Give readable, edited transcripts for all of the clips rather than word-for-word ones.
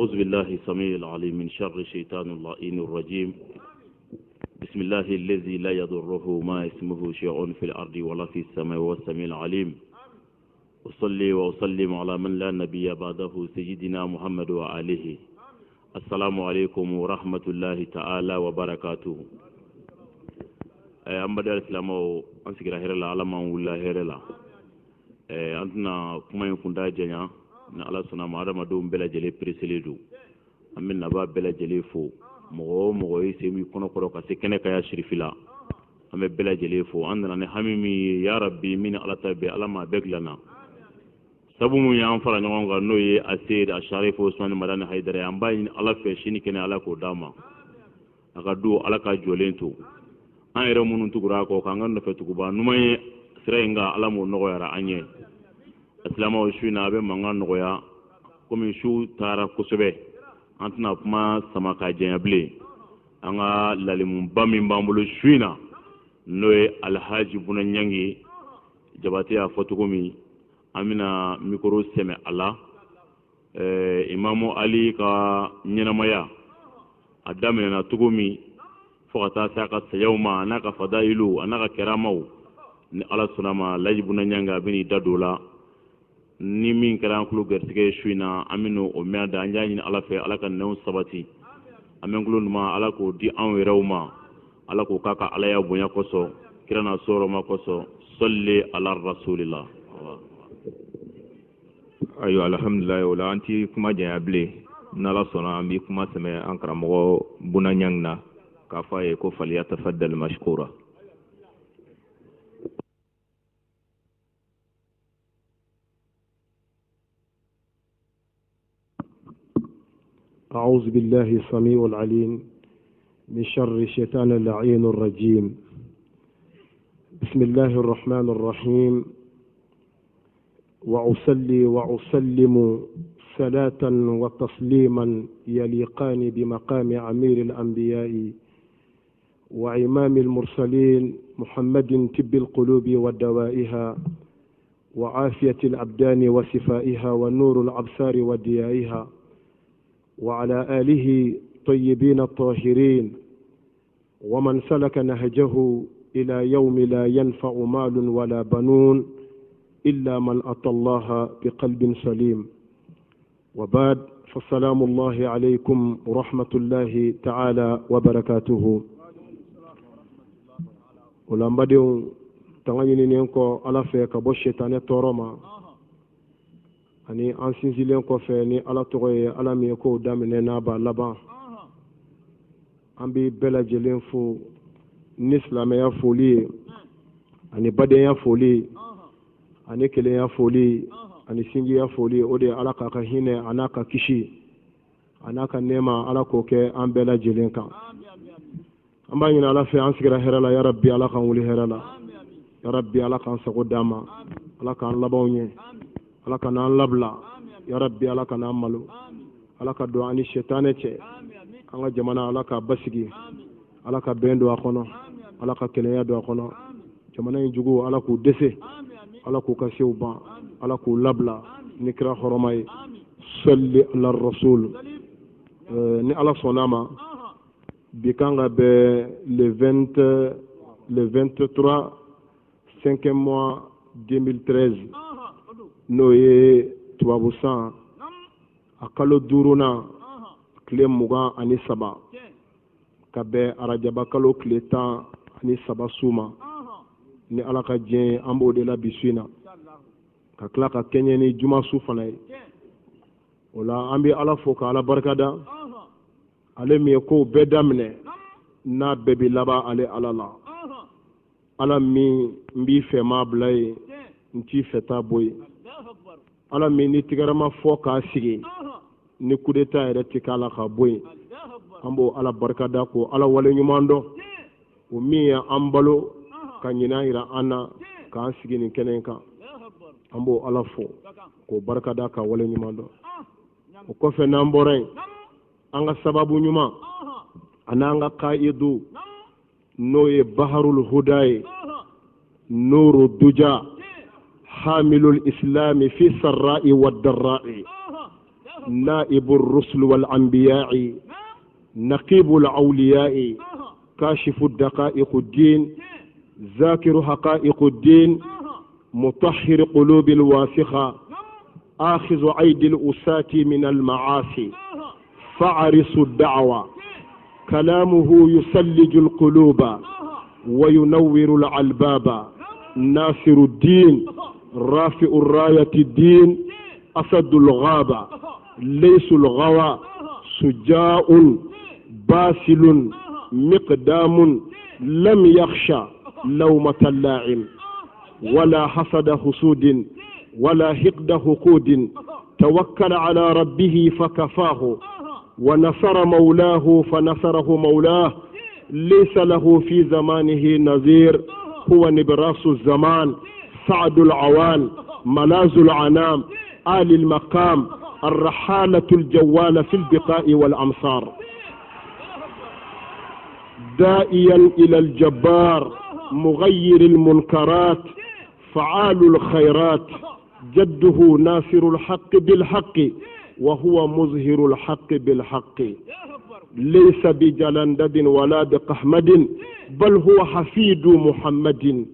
أعوذ بالله السميع العليم من شر الشيطان اللعين الرجيم. بسم الله الذي لا يضره ما اسمه شيء في الأرض ولا في السماء والسميع العليم. أصلي وأسلم على من لا نبي بعده سيدنا محمد وآله. السلام عليكم ورحمة الله تعالى وبركاته. أمبدا الإسلام أنسكر هيرلا على ما ولا هيرلا. أنتنا كما يكون داجنا na ala sɔnna ma adamadenw bɛɛ lajɛlen pereselen don an bɛ naba bɛɛ lajɛlen fo mɔgɔ o mɔgɔ ye sen min kɔnɔkɔrɔ ka se kɛnɛ ka ya sirifi la an bɛ bɛɛ lajɛlen fo an nana ni hami min ye ya rabbi min ni ala ta bɛɛ ala ma bɛɛ dilanna sabu mun y'an fara ɲɔgɔn kan n'o ye Aseri Asharif Usmani Madani Haidara an b'a ɲini ala fɛ sini kɛnɛ ala k'o d'a ma a ka don ala ka jɔlen to an yɛrɛ minnu tugura kɔ k'an ka nɔfɛ tuguba numan ye sira in kan ala m'o nɔgɔyara an ye Asilamaw su na a bɛ mankan nɔgɔya komi su taara kosɛbɛ an tɛna kuma sama ka jɛnya bilen an ka lalimunba min b'an bolo su in na n'o ye Alhaji Buna Ɲangi Jabate y'a fɔ cogo min an bɛna mikoro sɛmɛ a la Imamu Ali ka ɲɛnamaya a daminɛna cogo min fo ka taa se a ka sayaw ma a n'a ka fadayilu a n'a ka kɛramaw ni ala sɔnna ma Alhaji Buna Ɲangi a bɛ n'i da don o la ni min kɛra an tulo garisɛgɛ su in na an bɛna o mɛn da an y'a ɲini ala fɛ ala ka nɛnw sabati an bɛ tulo ɲuman ala k'o di anw yɛrɛw ma ala k'o k'a ka alaya bonya kosɔn kira na sɔrɔma kosɔn sɔli ala rasulillah. Ayiwa alhamdulilayi o la an ti kuma janya bilen n'ala sɔnna an bɛ kuma sɛmɛ an karamɔgɔ Buna Ɲangi na k'a fɔ a ye ko falyatafaddal mashkura. أعوذ بالله السميع العليم من شر الشيطان اللعين الرجيم. بسم الله الرحمن الرحيم. وأصلي وأسلم صلاة وتسليما يليقان بمقام أمير الأنبياء وإمام المرسلين محمد طب القلوب ودوائها وعافية الأبدان وشفائها ونور الأبصار وديائها وعلى آله طيبين الطاهرين ومن سلك نهجه إلى يوم لا ينفع مال ولا بنون إلا من أتى الله بقلب سليم وبعد فالسلام الله عليكم ورحمة الله تعالى وبركاته. ولما بديو تغنيني نينكو على فيك بوشيطان تورما ani an sinsilen kɔfɛ ni ala tɔgɔ ye ala min ye kow daminɛ n'a b'a laban an bɛ bɛɛ lajɛlen fo ni silamɛya foli ye ani badenya foli ani kelenya foli ani sinjiya foli o de ye ala k'a ka hinɛ a n'a ka kisi a n'a ka nɛɛma ala k'o kɛ an bɛɛ lajɛlen kan an b'a ɲini ala fɛ an sigira hɛrɛ la ya rabbi ala k'an wuli hɛrɛ la ya rabbi ala k'an sago d'an ma ala k'an labanw ɲɛ ala ka n'an labila ya rabbi ala ka n'an malo ala ka don an ni sɛtanɛ cɛ an ka jamana ala ka basigi ala ka bɛn don a kɔnɔ ala ka kelenya don a kɔnɔ jamana in jugu ala k'u dɛsɛ ala k'u ka sew ban ala k'u labila ni kira hɔrɔma ye sɔli ala rasul ni ala sɔnn'a ma bi kan ka bɛn le 23 5e mois 2013 n'o ye tubabu san a kalo 5nan tile 23 ka bɛn arajaba kalo tile 13 su ma ni ala ka diɲɛ an b'o de la bi su in na ka tila ka kɛɲɛ ni juma su fana ye o la an bɛ ala fo ka ala barikada ale min ye kow bɛɛ daminɛ n'a bɛɛ bɛ laban ale ala la ala min n b'i fɛ maa bila ye n t'i fɛ taa bɔ ye ala min ni tigɛrɛma fɔ k'a sigi ni kudeta yɛrɛ tɛ k'a la ka bɔ yen an b'o ala barikada ko ala wale ɲuman dɔn o min ye an balo ka ɲinan jira an na k'an sigi nin kɛnɛ in kan an b'o ala fo k'o barikada ka wale ɲuman dɔn o kɔfɛ n'an bɔra yen an ka sababu ɲuman ani an ka kaidu n'o ye baharul huda ye nuru duja حامل الإسلام في السراء والضراء نائب الرسل والأنبياء نقيب الأولياء كاشف الدقائق الدين ذاكر حقائق الدين مطهر قلوب الواسخة آخذ أيدي الأساة من المعاصي فعرس الدعوة كلامه يسلج القلوب وينور الألباب ناصر الدين رافع الراية الدين أسد الغابة ليس الغوى سجاء باسل مقدام لم يخشى لومة اللاعم ولا حسد حسود ولا حقد حقود توكل على ربه فكفاه ونصر مولاه فنصره مولاه ليس له في زمانه نظير هو نبراس الزمان سعد العوان ملاذ العنام آل المقام الرحالة الجوال في البقاء والأمصار دائيا إلى الجبار مغير المنكرات فعال الخيرات جده ناصر الحق بالحق وهو مظهر الحق بالحق ليس بجلندب ولا بقحمد بل هو حفيد محمد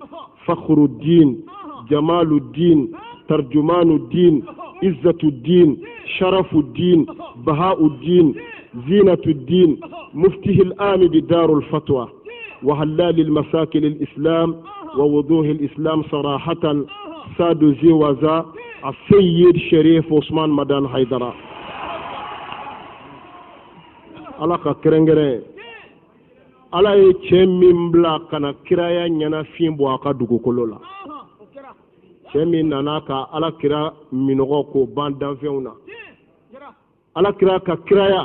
فخر الدين جمال الدين ترجمان الدين عزة الدين شرف الدين بهاء الدين زينة الدين مفتي الآن بدار الفتوى وهلال المساكن الإسلام ووضوح الإسلام صراحة سادو زيوازا السيد شريف عثمان مدان حيدرا ala ka kɛrɛnkɛrɛn ala ye cɛ min bila ka na kiraya ɲɛna fiɲɛ bɔ a ka dugukolo la cɛ min nana ka ala kira minɔgɔ k'o ban danfɛnw na ala kira ka kiraya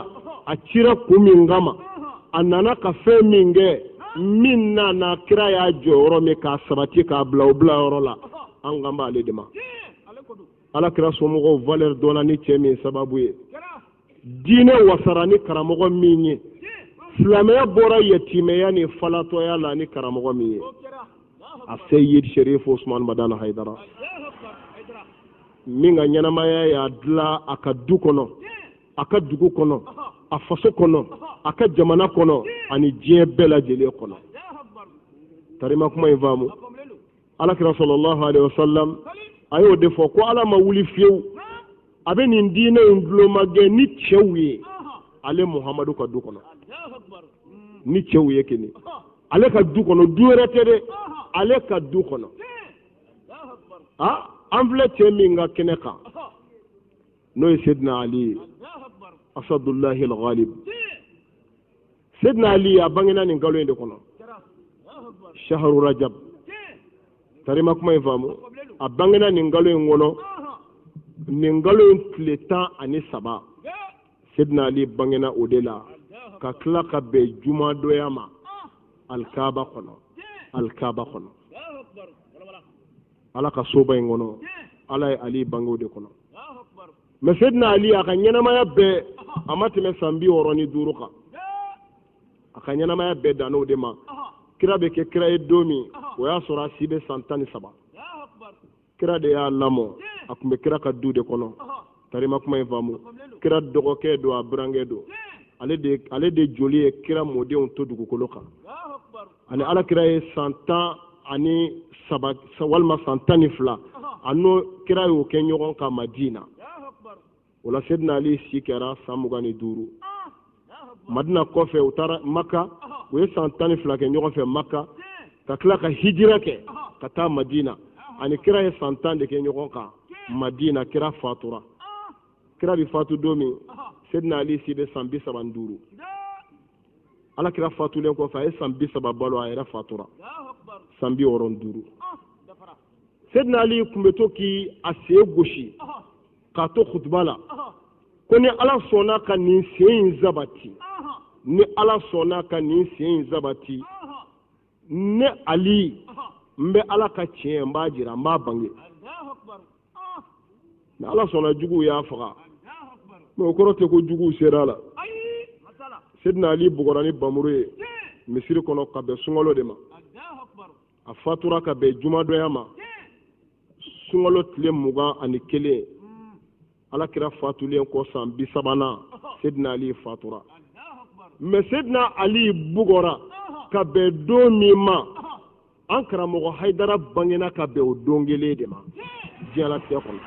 a cira kun min kama a nana ka fɛn min kɛ min nana kira y'a jɔyɔrɔ min k'a sabati k'a bila o bila yɔrɔ la an kan b'ale de ma ala kira somɔgɔw valeur dɔnna ni cɛ min sababu ye diinɛ wasara ni karamɔgɔ min ye silamɛya bɔra yatimɛya ni falatɔya la ni karamɔgɔ min ye a Seyyid Sherif Usman Madana Haidara min ka ɲɛnamaya y'a dilan a ka du kɔnɔ a ka dugu kɔnɔ a faso kɔnɔ a ka jamana kɔnɔ ani diɲɛ bɛɛ lajɛlen kɔnɔ tarima kuma in faamu alakira sallallahu alaihi wasallam a y'o de fɔ ko ala ma wuli fiyewu a bɛ nin diinɛ in dulomagɛ ni cɛw ye ale Muhamadu ka du kɔnɔ ni cɛw ye kini ale ka du kɔnɔ du wɛrɛ tɛ dɛ ale ka du kɔnɔ an filɛ cɛ min ka kɛnɛ kan n'o ye Seydina Ali ye Asadullahi al-Ghalib Seydina Ali a bangena nin kalo in de kɔnɔ Shahru Rajab tarima kuma in faamu a bangena nin kalo in kɔnɔ nin kalo in tile 13 Seydina Ali bangena o de la ka tila ka bɛn juma doya ma Alkaaba kɔnɔ ala ka soba in kɔnɔ ala ye Ali bange o de kɔnɔ mais Seydina Ali a ka ɲɛnamaya bɛɛ a ma tɛmɛ san 65 kan a ka ɲɛnamaya bɛɛ dan n'o de ma kira bɛ kɛ kira ye don min o y'a sɔrɔ a si bɛ san 13 kira de y'a lamɔ a tun bɛ kira ka du de kɔnɔ tarima kuma in faamu kira dɔgɔkɛ don a burankɛ don ale de joli ye kira mɔdenw to dugukolo kan ani ala kira ye san 13 walima san 12 a n'o kira y'o kɛ ɲɔgɔn kan Madina o la Seydina Ali si kɛra san 25 Madina kɔfɛ u taara Maka u ye san 12 kɛ ɲɔgɔn fɛ Maka ka tila ka hijira kɛ ka taa Madina ani kira ye san 10 de kɛ ɲɔgɔn kan Madina kira fatura kira bi fatu don min Seydina Ali si bɛ san 35 ala kira fatulen kɔfɛ a ye san 30 balo a yɛrɛ fatura san 65 Seydina Ali tun bɛ to k'a sen gosi k'a to khutba la ko ni ala sɔnna ka nin sen in sabati ni ala sɔnna ka nin sen in sabati ne Ali n bɛ ala ka tiɲɛ n b'a jira n b'a bange ni ala sɔnna juguw y'a faga mais o kɔrɔ tɛ ko juguw sera a la Seydina Ali bugɔra ni bamuru ye misiri kɔnɔ ka bɛn sunkalo de ma a fatura ka bɛn jumadonya ma sunkalo tile 21 ala kira fatulen ko san 30 Seydina Ali fatura mais Seydina Ali bugora ka bɛn don min ma an karamɔgɔ Haidara bangena ka bɛn o don kelen de ma diɲɛlatigɛ kɔnɔ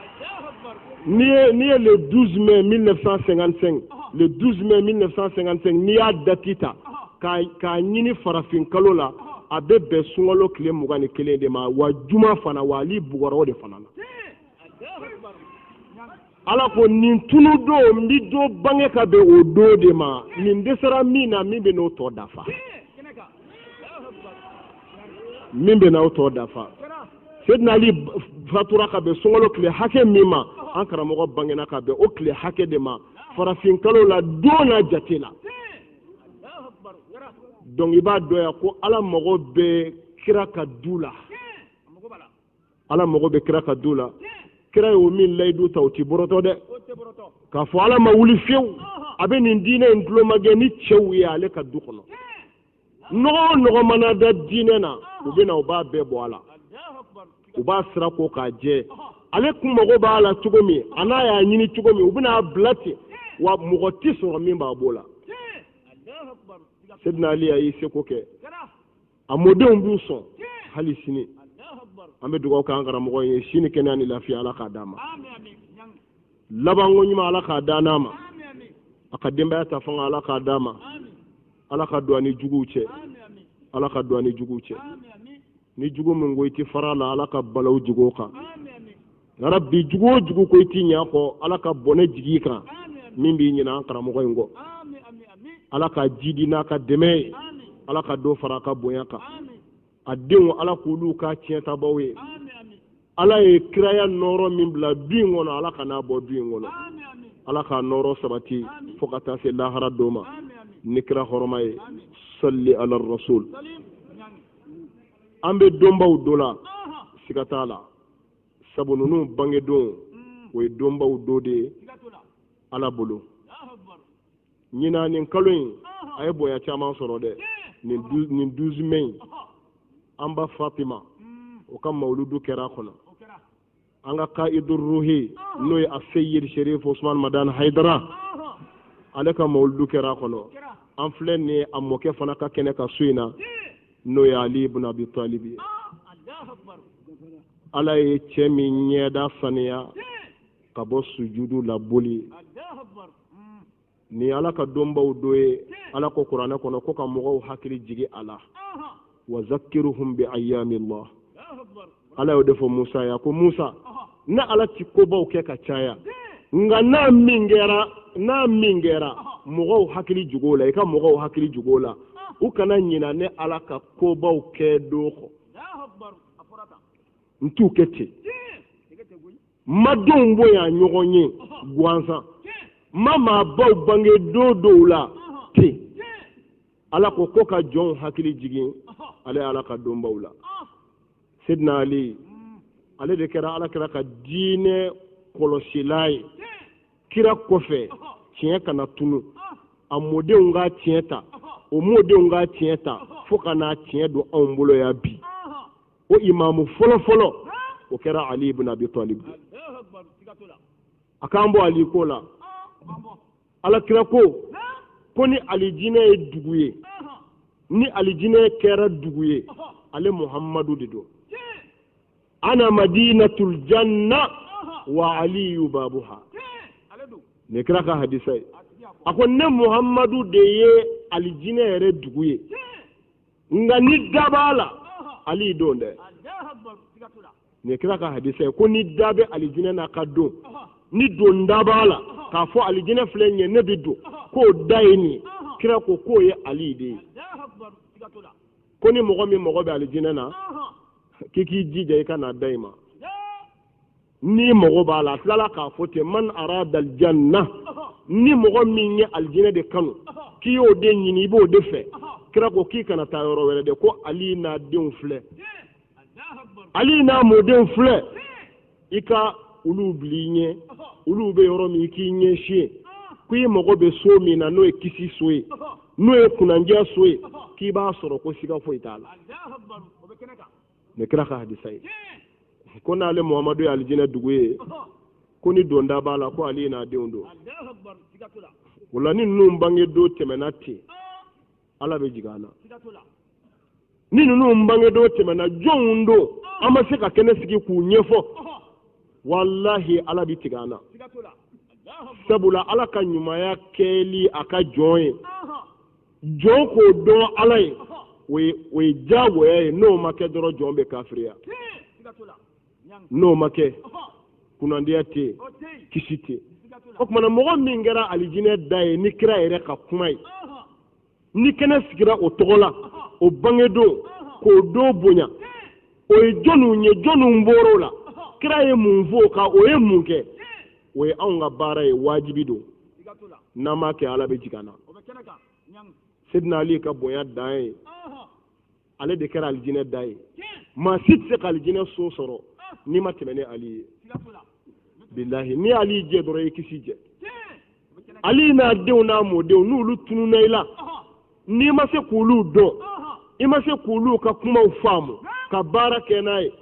n'i ye le 12 mai 1955 le 12 mai 1955 n'i y'a date ta k'a ɲini farafin kalo la a bɛ bɛn sunkalo tile 21 de ma wa juma fana wa Ali bugora o de fana na ala ko nin tunu don n bi do bange ka bɛn o don de ma nin dɛsɛra min na min bɛ n'o tɔ dafa Seydina Ali fatura ka bɛn sunkalo tile hakɛ min ma an karamɔgɔ bangena ka bɛn o tile hakɛ de ma farafin kalo la don na jate la donc i b'a dɔn ya ko ala mago bɛ kira ka du la ala mago bɛ kira ka du la kira y'o min layidu ta o ti bɔrɔtɔ dɛ k'a fɔ ala ma wuli fiyewu a bɛ nin diinɛ in tulomagɛ ni cɛw ye ale ka du kɔnɔ nɔgɔ o nɔgɔ mana da diinɛ na u bɛ na u b'a bɛɛ bɔ a la u b'a sira ko k'a jɛ ale kun mago b'a la cogo min a n'a y'a ɲini cogo min u bɛna a bila ten wa mɔgɔ tɛ sɔrɔ min b'a b'o la Seydina Ali a y'i seko kɛ a mɔdenw b'u sɔn hali sini an bɛ dugawu k'an karamɔgɔ ye sini kɛnɛya ni lafiya ala k'a d'a ma laban ko ɲuman ala k'a d'a n'a ma a ka denbaya ta fanga ala k'a d'a ma ala ka don a ni juguw cɛ ala ka don a ni juguw cɛ ni jugu min ko i ti fara la ala ka balaw juguw kan yarabi jugu o jugu ko i ti ɲɛ kɔ ala ka bɔnɛ jigi kan min b'i ɲinɛ an karamɔgɔ in kɔ ala ka jidi n'a ka dɛmɛ ye ala ka do fara a ka bonya kan a denw ala k'olu ka tiɲɛtabaw ye ala ye kiraya nɔrɔ min bila du in kɔnɔ ala ka n'a bɔ du in kɔnɔ ala ka nɔrɔ sabati fo ka taa se lahara don ma ni kira hɔrɔma ye salli ala rasul an bɛ donbaw do la siga t'a la sabu ninnu bangedon o ye donbaw do de ye ala bolo ɲinan nin kalo in a ye bonya caman sɔrɔ dɛ nin 12 mai an ba Fatima o ka mawludu kɛra kɔnɔ an ka Kaidur Ruhi n'o ye a Seyyid Sherif Usman Madan Haidara ale ka mawludu kɛra kɔnɔ an filɛ ni a mɔkɛ fana ka kɛnɛ ka so in na n'o ye Ali ibn Abi Talib ye ala ye cɛ min ɲɛda saniya ka bɔ sujudu la boli ni ala ka donbaw do ye ala ko kuranɛ kɔnɔ ko ka mɔgɔw hakili jigi a la wa zakkiruhum bi ayyamillah ala y'o de fɔ Musa ya ko Musa na ala ti kobaw kɛ ka caya nka n'a min kɛra mɔgɔw hakili jugo la i ka mɔgɔw hakili jugo la u kana ɲina ne ala ka kobaw kɛ do kɔ n t'u kɛ ten ma denw bonya ɲɔgɔn ye gansan ma maabaw bange do dɔw la ten ala ko ka jɔnw hakili jigin ale ala ka donbaw la Seydina Ali ale de kɛra ala kɛra ka diinɛ kɔlɔsila ye kira kɔfɛ tiɲɛ kana tunu a mɔdenw ka tiɲɛ ta o mɔdenw ka tiɲɛ ta fo ka n'a tiɲɛ don anw bolo ya bi o imamu fɔlɔfɔlɔ o kɛra Ali ibn Abi Talib a k'an bɔ Ali ko la ala kira ko ni alijinɛ ye dugu ye ni alijinɛ kɛra dugu ye ale Muhammadu de don ana madinatul janna wa aliyu babuha ne kira ka hadisa ye a ko ne Muhammadu de ye alijinɛ yɛrɛ dugu ye nka ni da b'a la Ali don dɛ ne kira ka hadisa ye ko ni da bɛ alijinɛ n'a ka don ni don da b'a la k'a fɔ alijinɛ filɛ ɲɛ ne bi don k'o da ye nin kira ko k'o ye Ali de ye ko ni mɔgɔ min mɔgɔ bɛ alijinɛ na k'i k'i jija i ka n'a da i ma ni mɔgɔ b'a la a tilala k'a fɔ ten man arada aljanna ni mɔgɔ min ye alijinɛ de kanu k'i y'o de ɲini i b'o de fɛ kira ko k'i kana taa yɔrɔ wɛrɛ de ko Ali n'a denw filɛ Ali n'a mɔdenw filɛ i ka olu bili ɲɛ olu bɛ yɔrɔ min i k'i ɲɛsin ko i mago bɛ so min na n'o ye kisi so ye n'o ye kunandiya so ye k'i b'a sɔrɔ ko siga foyi t'a la ne kira ka hadisa ye ko n'ale Muhammadu ye alijinɛ dugu ye ko ni donda b'a la ko ali n'a denw don o la ni ninnu bange don tɛmɛna ten ala bɛ jigin an na ni ninnu bange don tɛmɛna jɔnw don an ma se ka kɛnɛ sigi k'u ɲɛfɔ wallahi ala bɛ tigɛ an na sabula ala ka ɲumanya kɛli a ka jɔn ye jɔn k'o dɔn ala ye o ye diyagoya ye n'o ma kɛ dɔrɔn jɔn bɛ kafiriya n'o ma kɛ kunnandiya tɛ yen kisi tɛ yen o tumana mɔgɔ min kɛra alijinɛ da ye ni kira yɛrɛ ka kuma ye ni kɛnɛ sigira o tɔgɔ la o bangedon k'o don bonya o ye jɔnniw ye jɔnniw bɔr'o la kira ye mun fɔ o kan o ye mun kɛ o ye anw ka baara ye wajibi don n'an m'a kɛ ala bɛ jigin an na Sidina Ali ka bonya dan ye ale de kɛra alijinɛ da ye maa si tɛ se ka alijinɛ so sɔrɔ n'i ma tɛmɛ ni Ali ye bilahi ni Ali jɛ dɔrɔn i kisi jɛ Ali n'a denw n'a mɔdenw n'olu tununa i la n'i ma se k'olu dɔn i ma se k'olu ka kumaw faamu ka baara kɛ n'a ye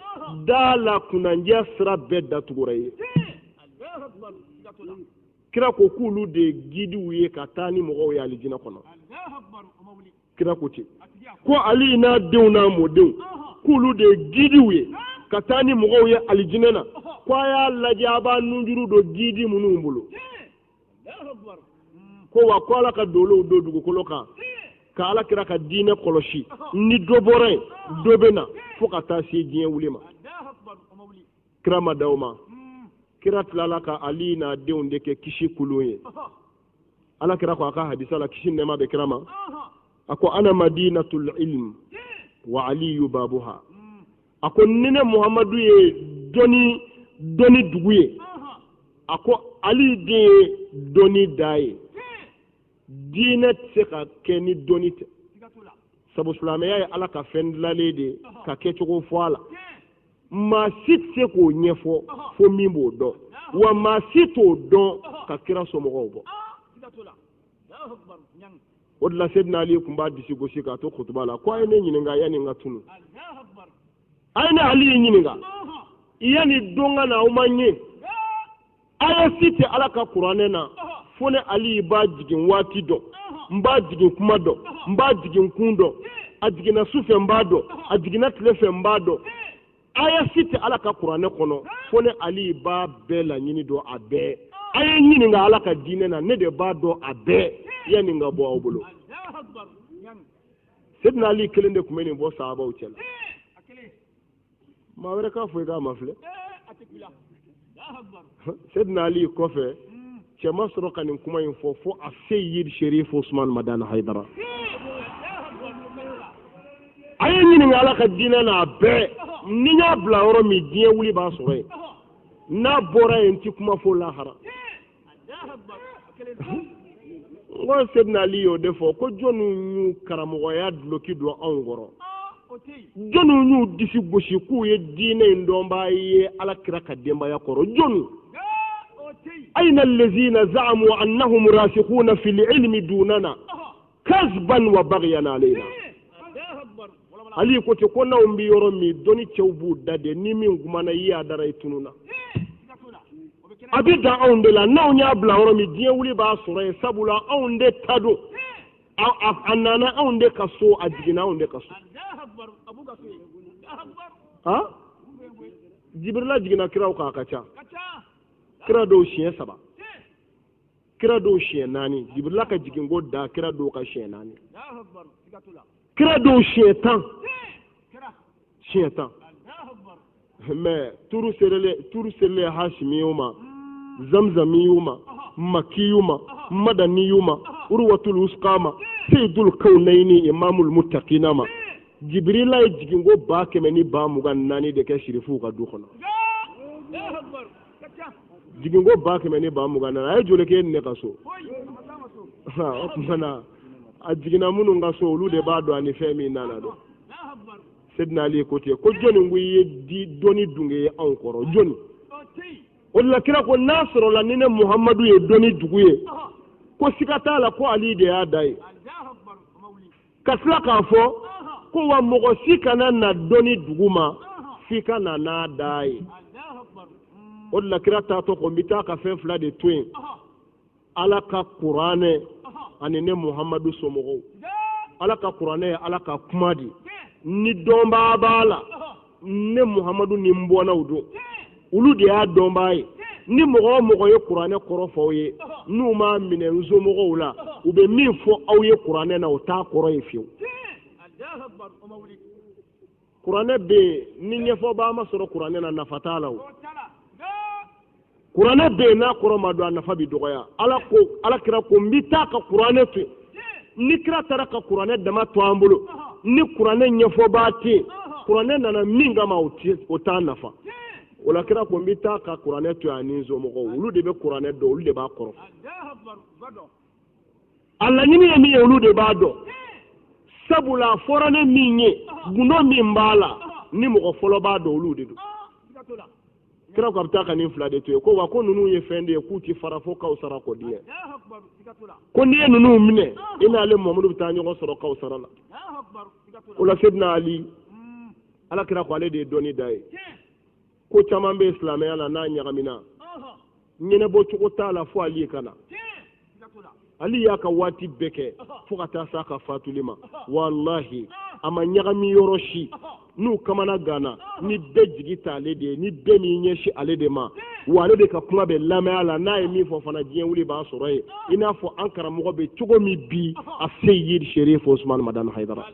da la kunnandiya sira bɛɛ datugura ye kira ko k'olu de ye gidiw ye ka taa ni mɔgɔw ye alijinɛ kɔnɔ kira ko ten ko Ali n'a denw n'a mɔdenw k'olu de ye gidiw ye ka taa ni mɔgɔw ye alijinɛ na ko a y'a lajɛ a b'a nunjuru don gidi minnu bolo ko wa ko ala ka dolow don dugukolo kan ka ala kira ka diinɛ kɔlɔsi ni dɔ bɔra yen dɔ bɛ na fo ka taa se diɲɛ wuli ma kira ma daw ma kira tilala ka Ali n'a denw de kɛ kisi kulun ye ala kira ko a ka hadisa la kisi nɛɛma bɛ kira ma a ko ana madinatul ilm wa aliyu babuha a ko ni ne Muhamadu ye dɔni dugu ye a ko Ali de ye dɔni da ye diinɛ tɛ se ka kɛ ni dɔni tɛ sabu silamɛya ye ala ka fɛn dilanlen de ka kɛcogo fɔ a la maa si tɛ se k'o ɲɛfɔ fo min b'o dɔn wa maa si t'o dɔn ka kira somɔgɔw bɔ o de la Sidina Ali tun b'a disi gosi k'a to kutuba la ko a ye ne ɲininka yanni n ka tunu a ye ne Ali ɲininka yanni don ka na aw ma ɲɛ aya si tɛ ala ka kuranɛ na fo ne Ali b'a jigin waati dɔn n b'a jigin kuma dɔn n b'a jigin kun dɔn a jiginna su fɛ n b'a dɔn a jiginna tile fɛ n b'a dɔn aya si tɛ ala ka kuranɛ kɔnɔ fo ne Ali b'a bɛɛ laɲini dɔn a bɛɛ a ye ɲininka ala ka diinɛ na ne de b'a dɔn a bɛɛ yanni n ka bɔ aw bolo Sidina Ali kelen de tun bɛ nin bɔ sahabaw cɛ la maa wɛrɛ k'a fɔ i k'a ma filɛ Sidina Ali kɔfɛ cɛ ma sɔrɔ ka nin kuma in fɔ fo a Seyyid Sherif Usman Madani Haidara a ye ɲininka ala ka diinɛ na a bɛɛ ni y'a bila yɔrɔ min diɲɛ wuli b'a sɔrɔ yen n'a bɔra yen n ti kuma fo lahara n ko Sidina Ali y'o de fɔ ko jɔnni y'u karamɔgɔya duloki don anw kɔrɔ jɔnni y'u disi gosi k'u ye diinɛ in dɔnbaa ye ala kira ka denbaya kɔrɔ jɔnni ayna allazina za'amu annahum rasikhuna fil ilmi dunana kazban wa baghyan alayna Ali ko te ko n'anw bɛ yɔrɔ min dɔnni cɛw b'u da de ni min kumana i y'a dara i tununa a bɛ dan anw de la n'anw y'a bila yɔrɔ min diɲɛ wuli b'a sɔrɔ yen sabula anw de ta don a nana anw de ka so a jiginna anw de ka so Jibrila jiginna kiraw kan a ka ca kira dɔw siɲɛ 3 kira dɔw siɲɛ 4 Jibrila ka jigin ko da kira dɔw ka siɲɛ 4 kira dɔw siɲɛ 10 mais turu serele Hashimiyu ma Zamzamiyu ma Makiyu ma Madaniyu ma Urwatul Wusqa ma Sayyidul Kawnayni Imamul Muttaqina ma Jibrila ye jigin ko 124 de kɛ shirifu ka du kɔnɔ jigin ko 124 a ye joli kɛ ne ka so o kumana a jiginna minnu ka so olu de b'a dɔn ani fɛn min nana dɔn Sidina Ali ko ten ko jɔnni ko i ye dɔnni dunge ye anw kɔrɔ jɔnni o de la kira ko n'a sɔrɔla ni ne Muhamadu ye dɔnni dugu ye ko siga t'a la ko Ali de y'a da ye ka tila k'a fɔ ko wa mɔgɔ si kana na dɔnni dugu ma f'i ka na n'a da ye o de la kira taatɔ ko n bɛ taa ka fɛn fila de to yen ala ka kuranɛ ani ne muhamadu somɔgɔw ala ka kuranɛ ye ala ka kuma di ni dɔnbaa b'a la ne muhamadu ni n bɔnnaw don olu de y'a dɔnbaa ye ni mɔgɔ o mɔgɔ ye kuranɛ kɔrɔ fɔ aw ye n'u m'a minɛ n somɔgɔw la u bɛ min fɔ aw ye kuranɛ na o t'a kɔrɔ ye fiyewu kuranɛ bɛ yen ni ɲɛfɔbaa ma sɔrɔ kuranɛ na nafa t'a la o kuranɛ bɛ yen n'a kɔrɔ ma don a nafa bɛ dɔgɔya ala kira ko n bɛ taa ka kuranɛ to yen ni kira taara ka kuranɛ dama to an bolo ni kuranɛ ɲɛfɔbaa tɛ yen kuranɛ nana min kama o t'a nafa o la kira ko n bɛ taa ka kuranɛ to yen ani n somɔgɔw olu de bɛ kuranɛ dɔn olu de b'a kɔrɔ a laɲini ye min ye olu de b'a dɔn sabula a fɔra ne min ye gundo min b'a la ni mɔgɔ fɔlɔ b'a dɔn olu de don kira ko a bɛ taa ka nin fila de to yen ko wa ko ninnu ye fɛn de ye k'u ti fara fo kawusara kɔ diɲɛ ko n'i ye ninnu minɛ i n'ale mamadu bɛ taa ɲɔgɔn sɔrɔ kawusara la o la sedina ali ala kira ko ale de ye dɔnni da ye ko caman bɛ silamɛya la n'a ɲagamina ɲɛnɛbɔ cogo t'a la fo ali ka na ali y'a ka waati bɛɛ kɛ fo ka taa s'a ka fatuli ma walahi a ma ɲagami yɔrɔ si n'u kamana gana ni bɛɛ jigi ta ale de ye ni bɛɛ m'i ɲɛsin ale de ma wa ale de ka kuma bɛ lamɛnya la n'a ye min fɔ fana diɲɛ wuli b'a sɔrɔ ye i n'a fɔ an karamɔgɔ bɛ cogo min bi a Seyid Sherif Osman Madani Haidara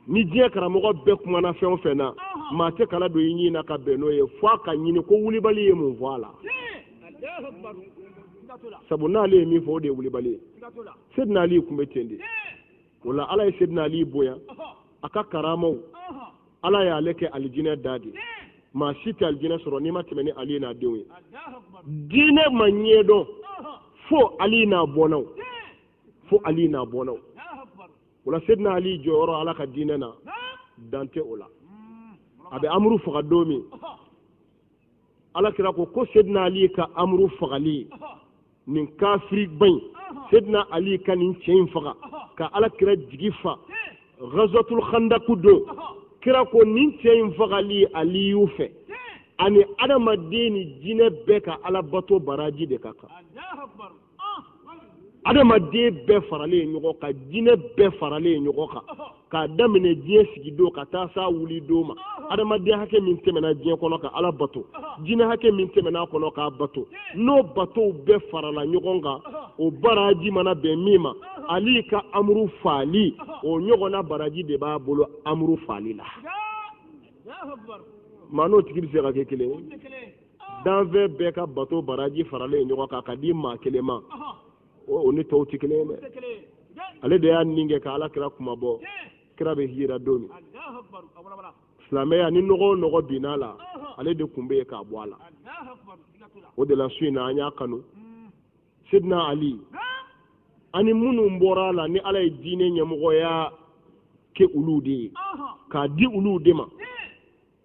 ni diɲɛ karamɔgɔ bɛɛ kumana fɛn o fɛn na maa tɛ kala don i ɲin na ka bɛn n'o ye fo a ka ɲini ko wulibali ye mun fɔ a la sabu n'ale ye min fɔ o de ye wulibali ye Sedina Ali kun bɛ ten de o la ala ye Sedina Ali bonya a ka karamaw ala y'ale kɛ alijinɛ da de maa si tɛ alijinɛ sɔrɔ n'i ma tɛmɛ ni Ali n'a denw ye diinɛ ma ɲɛdɔn fo Ali n'a bɔnnaw o la Sedina Ali jɔyɔrɔ ala ka diinɛ na dan tɛ o la a bɛ amuru faga don min ala kira ko Sedina Ali ka amuru fagali nin kafiri bain Sedina Ali ka nin cɛ in faga ka ala kira jigi fa Ghazatul Khandaq don kira ko nin cɛ in fagali Aliyu fɛ ani adamaden ni jinɛ bɛɛ ka ala bato baraji de ka kan adamaden bɛɛ faralen ɲɔgɔn kan jinɛ bɛɛ faralen ɲɔgɔn kan k'a daminɛ diɲɛ sigidon ka taa s'a wuli don ma adamaden hakɛ min tɛmɛna diɲɛ kɔnɔ ka ala bato jinɛ hakɛ min tɛmɛna kɔnɔ k'a bato n'o batow bɛɛ farala ɲɔgɔn kan o baraji mana bɛn min ma Ali ka amuru faali o ɲɔgɔnna baraji de b'a bolo amuru faali la maa n'o tigi bɛ se ka kɛ kelen ye danfɛn bɛɛ ka bato baraji faralen ɲɔgɔn kan ka di maa kelen ma o ni tɔw tɛ kelen ye dɛ ale de y'a nin kɛ ka ala kira kuma bɔ kira bɛ hira don min silamɛya ni nɔgɔ o nɔgɔ binna la ale de kun bɛ yen k'a bɔ a la o de la su in na an y'a kanu Sedina Ali ani minnu bɔra a la ni ala ye diinɛ ɲɛmɔgɔya kɛ olu de ye k'a di olu de ma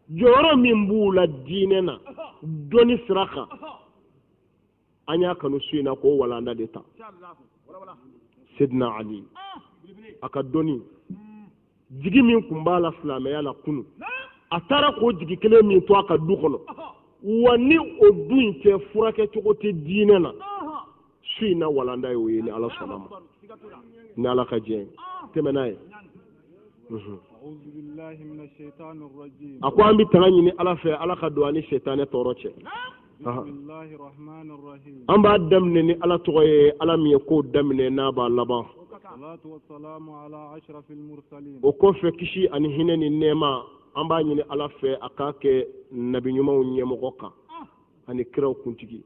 jɔyɔrɔ min b'u la diinɛ na dɔnni sira kan an y'a kanu su in na k'o walanda de ta Sedina Ali a ka dɔnni jigi min kun b'a la silamɛya la kunu a taara k'o jigi kelen min to a ka du kɔnɔ wa ni o du in tɛ furakɛ cogo tɛ diinɛ na su in na walanda ye o ye ni ala sɔnna ma ni ala ka jɛ tɛmɛ n'a ye a ko an bɛ tanga ɲini ala fɛ ala ka don ani setanɛ tɔɔrɔ cɛ an b'a daminɛ ni ala tɔgɔ ye ala min ye kow daminɛ n'a b'a laban o kɔfɛ kisi ani hinɛ ni nɛɛma an b'a ɲini ala fɛ a k'a kɛ nabi ɲumanw ɲɛmɔgɔ kan ani kiraw kuntigi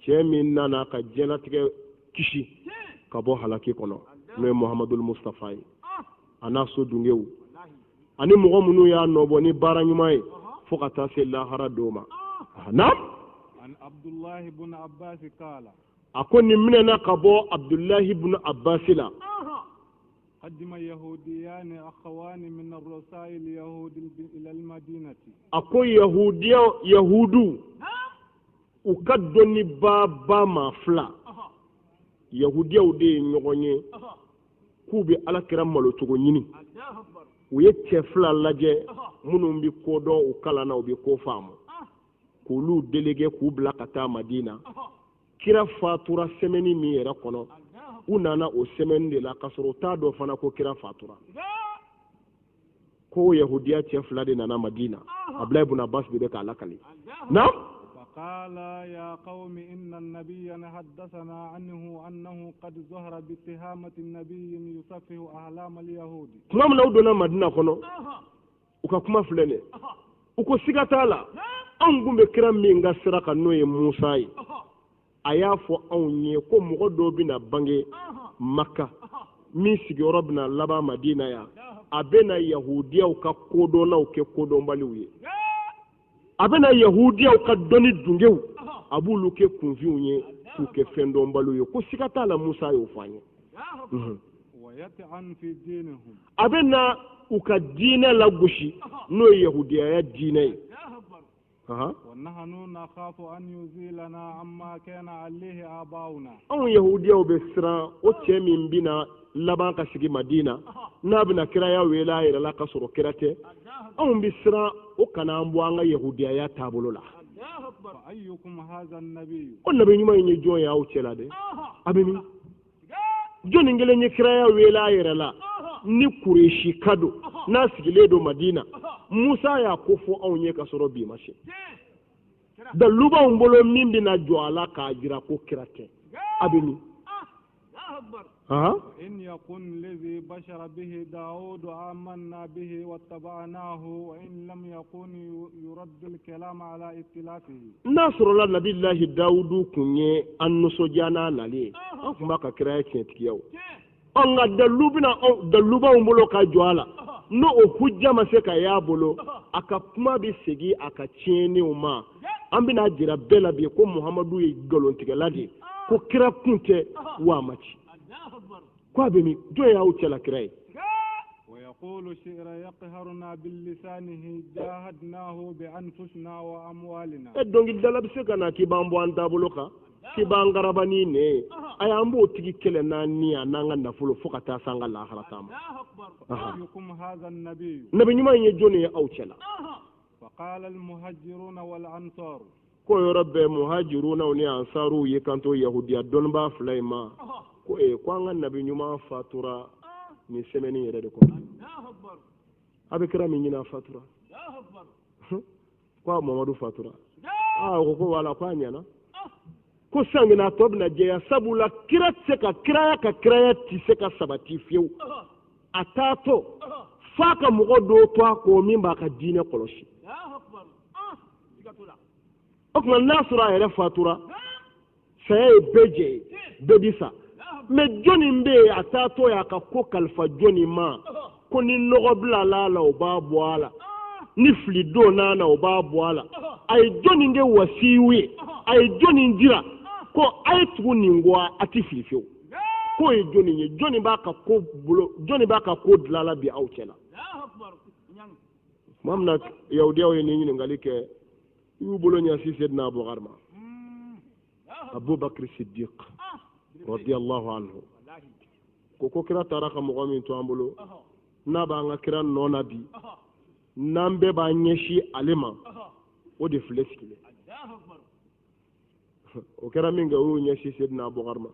cɛ min nana ka diɲɛlatigɛ kisi ka bɔ halaki kɔnɔ n'o ye Muhammadul Mustafa ye a n'a so dunkew ani mɔgɔ minnu y'a nɔbɔ ni baara ɲuman ye fo ka taa se lahara dɔw ma naam a ko nin minɛna ka bɔ Abdullahi ibn Abbas la قدم يهوديان أخوان من الرسائل اليهود إلى المدينة أكو يهودو وكدني بابا ما فلا يهوديا ودي نيغوني كوبي على كرام مالو تغنيني ويتشفلا لاجي منو بي كودو وكالانا وبي كوفامو k'olu délégué k'u bila ka taa Madina kira fatura semaine min yɛrɛ kɔnɔ u nana o semaine de la kasɔrɔ u t'a dɔn fana ko kira fatura ko yahudiya cɛ fila de nana Madina Abdullah ibn Abbas de bɛ k'a lakali na قال يا قوم إن النبي حدثنا عنه أنه قد ظهر باتهامة النبي يسفه أحلام اليهود kuma min na u donna Madina kɔnɔ u ka kuma filɛ ne u ko siga t'a la anw kun bɛ kira min ka sira kan n'o ye Musa ye a y'a fɔ anw ye ko mɔgɔ dɔw bɛna bange Maka min sigiyɔrɔ bɛna laban Madina yan a bɛna yahudiyaw ka kodɔnnaw kɛ kodɔnbaliw ye a bɛna yahudiyaw ka dɔnni dungew a b'olu kɛ kunfinw ye k'u kɛ fɛn dɔnbaliw ye ko siga t'a la Musa y'o fɔ an ye a bɛna u ka diinɛ lagosi n'o ye yahudiyaya diinɛ ye ونحن نخاف أن يزيلنا عما كان عليه آباؤنا anw yahudiyaw bɛ siran o cɛ min bɛna laban ka sigi Madina n'a bɛna kiraya wele a yɛrɛ la ka sɔrɔ kira tɛ anw bɛ siran o kana an bɔ an ka yahudiyaya taabolo la فأيكم هذا النبي o nabi ɲuman in ye jɔn ye aw cɛ la dɛ a bɛ min jɔnni kelen ye kiraya wele a yɛrɛ la ni Kureshi ka don n'a sigilen don Madina Musa y'a ko fɔ anw ye ka sɔrɔ bi ma se dalu b'anw bolo min bɛna jɔ a la k'a jira ko kira tɛ a bɛ min إن يكن الذي بشر به داود آمنا به واتبعناه وإن لم يكن يرد الكلام على اختلافه n'a sɔrɔla nabilahi Dawudu kun ye an nisɔndiya n'a nalen an tun b'a ka kiraya tiɲɛtigiya o nka dalu b'anw bolo ka jɔ a la n'o hujja ma se ka y'a bolo a ka kuma bɛ segin a ka tiɲɛniw ma an bɛna jira bɛɛ la bi ko Muhamadu ye nkalontigɛla de ye ko kira kun tɛ wa a ma ci ko a bɛ min jɔn y'aw cɛla kira ye ويقول شعر يقهرنا بلسانه جاهدناه بأنفسنا وأموالنا dɔnkilidala bɛ se ka na k'i b'an bɔ an taabolo kan k'i b'an garaba ni ne ye a y'an b'o tigi kɛlɛ n'an ni a n'an ka nafolo fo ka taa se an ka lahara taama أيكم هذا النبي nabi ɲuman in ye jɔn ye aw cɛla فقال المهاجرون والأنصار ko yɔrɔ bɛɛ muhajirunaw ni ansaruw ye kanto yahudiya dɔnnibaa fila in ma ko ko an ka nabi ɲuman fatura nin semaine yɛrɛ de kɔnɔ a bɛ kira min ɲini a fatura ko a Mamadu fatura o ko wala ko a ɲɛna ko sangina tɔ bɛna jɛya sabula kira tɛ se ka kiraya tɛ se ka sabati fiyewu a taatɔ f'a ka mɔgɔ dɔw to a kɔ min b'a ka diinɛ kɔlɔsi o tuma n'a sɔrɔ a yɛrɛ fatura saya ye bɛɛ jɛ ye bɛɛ bi sa mɛ jɔnni bɛ yen a taatɔ y'a ka ko kalifa jɔnni ma ko ni nɔgɔ bila la o b'a bɔ a la ni fili don n'a na o b'a bɔ a la a ye jɔnni kɛ wasiyu ye a ye jɔnni jira ko a ye tugu nin kɔ a tɛ fili fiyewu k'o ye jɔnni ye jɔnni b'a ka ko dilan la bi aw cɛ la tuma min na yahudiyaw ye nin ɲininkali kɛ i y'u bolo ɲɛsin Seydina Abubakar ma Abubakar Siddiq radiyallahu anhu ko kira taara ka mɔgɔ min to an bolo n'a b'an ka kira nɔ na bi n'an bɛɛ b'an ɲɛsin ale ma o de filɛ sigilen o kɛra min kɛ o y'u ɲɛsin Seydina Abubakar ma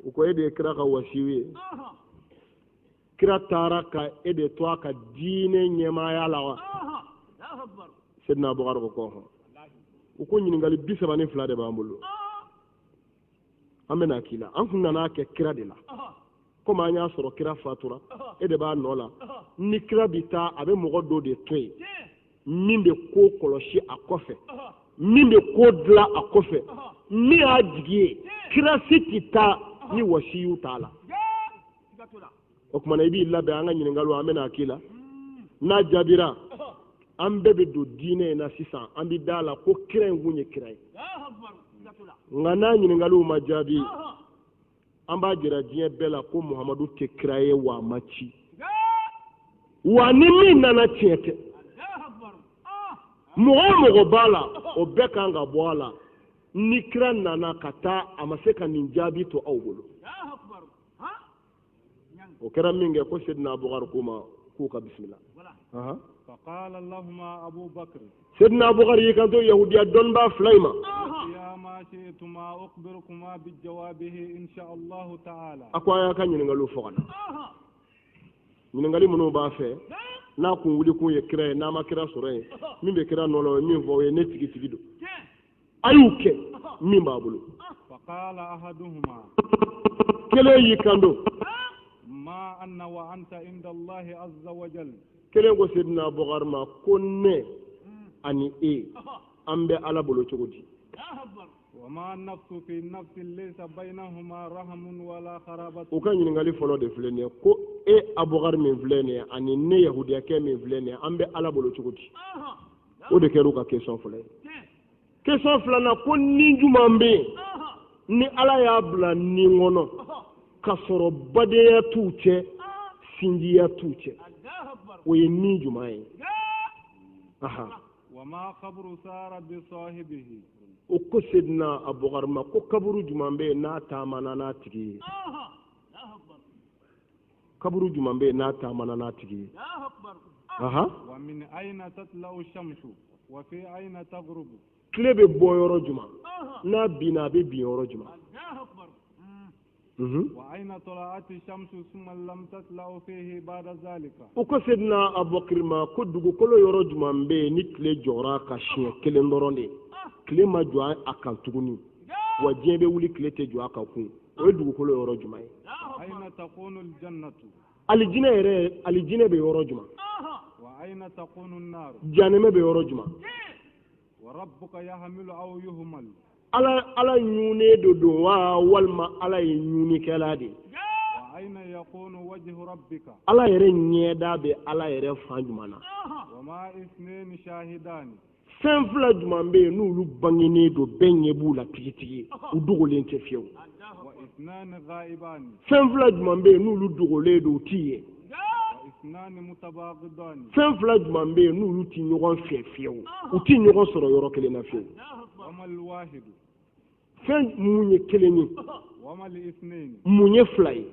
u ko e de ye kira ka wasiyu ye kira taara ka e de to a ka diinɛ ɲɛmaaya la wa Seydina Abubakar ko hɔn u ko ɲininkali 32 de b'an bolo an bɛna k'i la an kun nana kɛ kira de la komi an y'a sɔrɔ kira fatura e de b'a nɔ la ni kira bi taa a bɛ mɔgɔ dɔ de to yen min bɛ ko kɔlɔsi a kɔfɛ min bɛ ko dilan a kɔfɛ min y'a jigi ye kira si tɛ taa ni wasiyu t'a la o kumana i b'i labɛn an ka ɲininkaliw an bɛna k'i la n'a jaabira an bɛɛ bɛ don diinɛ in na sisan an bɛ da la ko kira in kun ye kira ye nka n'a ɲininkaliw ma jaabi an b'a jira diɲɛ bɛɛ la ko Muhamadu tɛ kira ye wa a ma ci wa ni min nana tiɲɛ tɛ mɔgɔ o mɔgɔ b'a la o bɛɛ kan ka bɔ a la ni kira nana ka taa a ma se ka nin jaabi to aw bolo o kɛra min kɛ ko Seydina Abubakar ko ma k'u ka bisimila فقال لهما أبو بكر سيدنا أبو بكر يكانتو يهوديا دون با فلايما يا ما شئتما أخبركما بجوابه إن شاء الله تعالى أكو يا كان ينغالو فقنا ينغالي منو با فيه na kun wuli kun ye kira ye n'a ma kira sɔrɔ ye min bɛ kira nɔ la o ye min fɔ o ye ne tigi don a y'u kɛ min b'a bolo faqala ahaduhuma kelen y'i kanto ma anna wa anta inda Allahi azza wa jal kelen ko Seydina Abubakar ma ko ne ani e an bɛ Ala bolo cogo di وما النفس في النفس ليس بينهما رحم ولا خرابة o ka ɲininkali fɔlɔ de filɛ nin ye ko e Abubakar min filɛ nin ye ani ne yahudiyakɛ min filɛ nin ye an bɛ Ala bolo cogo di o de kɛra u ka question fɔlɔ ye question filanan ko ni juman bɛ yen ni Ala y'a bila ni kɔnɔ ka sɔrɔ badenya t'u cɛ sinjiya t'u cɛ o ye ni juman ye وما قبر سار بصاحبه o ko Seydina Abubakar ma ko kaburu juman bɛ yen n'a taamana n'a tigi ye kaburu juman bɛ yen n'a taamana n'a tigi ye ومن أين تطلع الشمس وفي أين تغرب tile bɛ bɔ yɔrɔ juman n'a binna a bɛ bin yɔrɔ juman وأين طلعت الشمس ثم لم تطلع فيه بعد ذلك o ko Seydina Abubakar ma ko dugukolo yɔrɔ juman bɛ yen ni tile jɔra ka siɲɛ kelen dɔrɔn de tile ma jɔ a kan tuguni wa diɲɛ bɛ wuli tile tɛ jɔ a kan kun o ye dugukolo yɔrɔ juman ye أين تكون الجنة alijinɛ bɛ yɔrɔ juman وأين تكون النار janɛmɛ bɛ yɔrɔ juman وربك يحمل أو يهمل ala ɲunnen don wa walima Ala ye ɲunnikɛla de وأين يكون وجه ربك Ala yɛrɛ ɲɛda bɛ Ala yɛrɛ fan juman na وما اثنين شاهدان fɛn fila juman bɛ yen n'olu bangenen don bɛɛ ɲɛ b'u la tigitigi u dogolen tɛ fiyewu واثنان غائبان fɛn fila juman bɛ yen n'olu dogolen don u t'i ye واثنان متباغضان fɛn fila juman bɛ yen n'olu tɛ ɲɔgɔn fɛ fiyewu u tɛ ɲɔgɔn sɔrɔ yɔrɔ kelen na fiyewu وما الواحد fɛn mun ye kelen ye وما الاثنين mun ye fila ye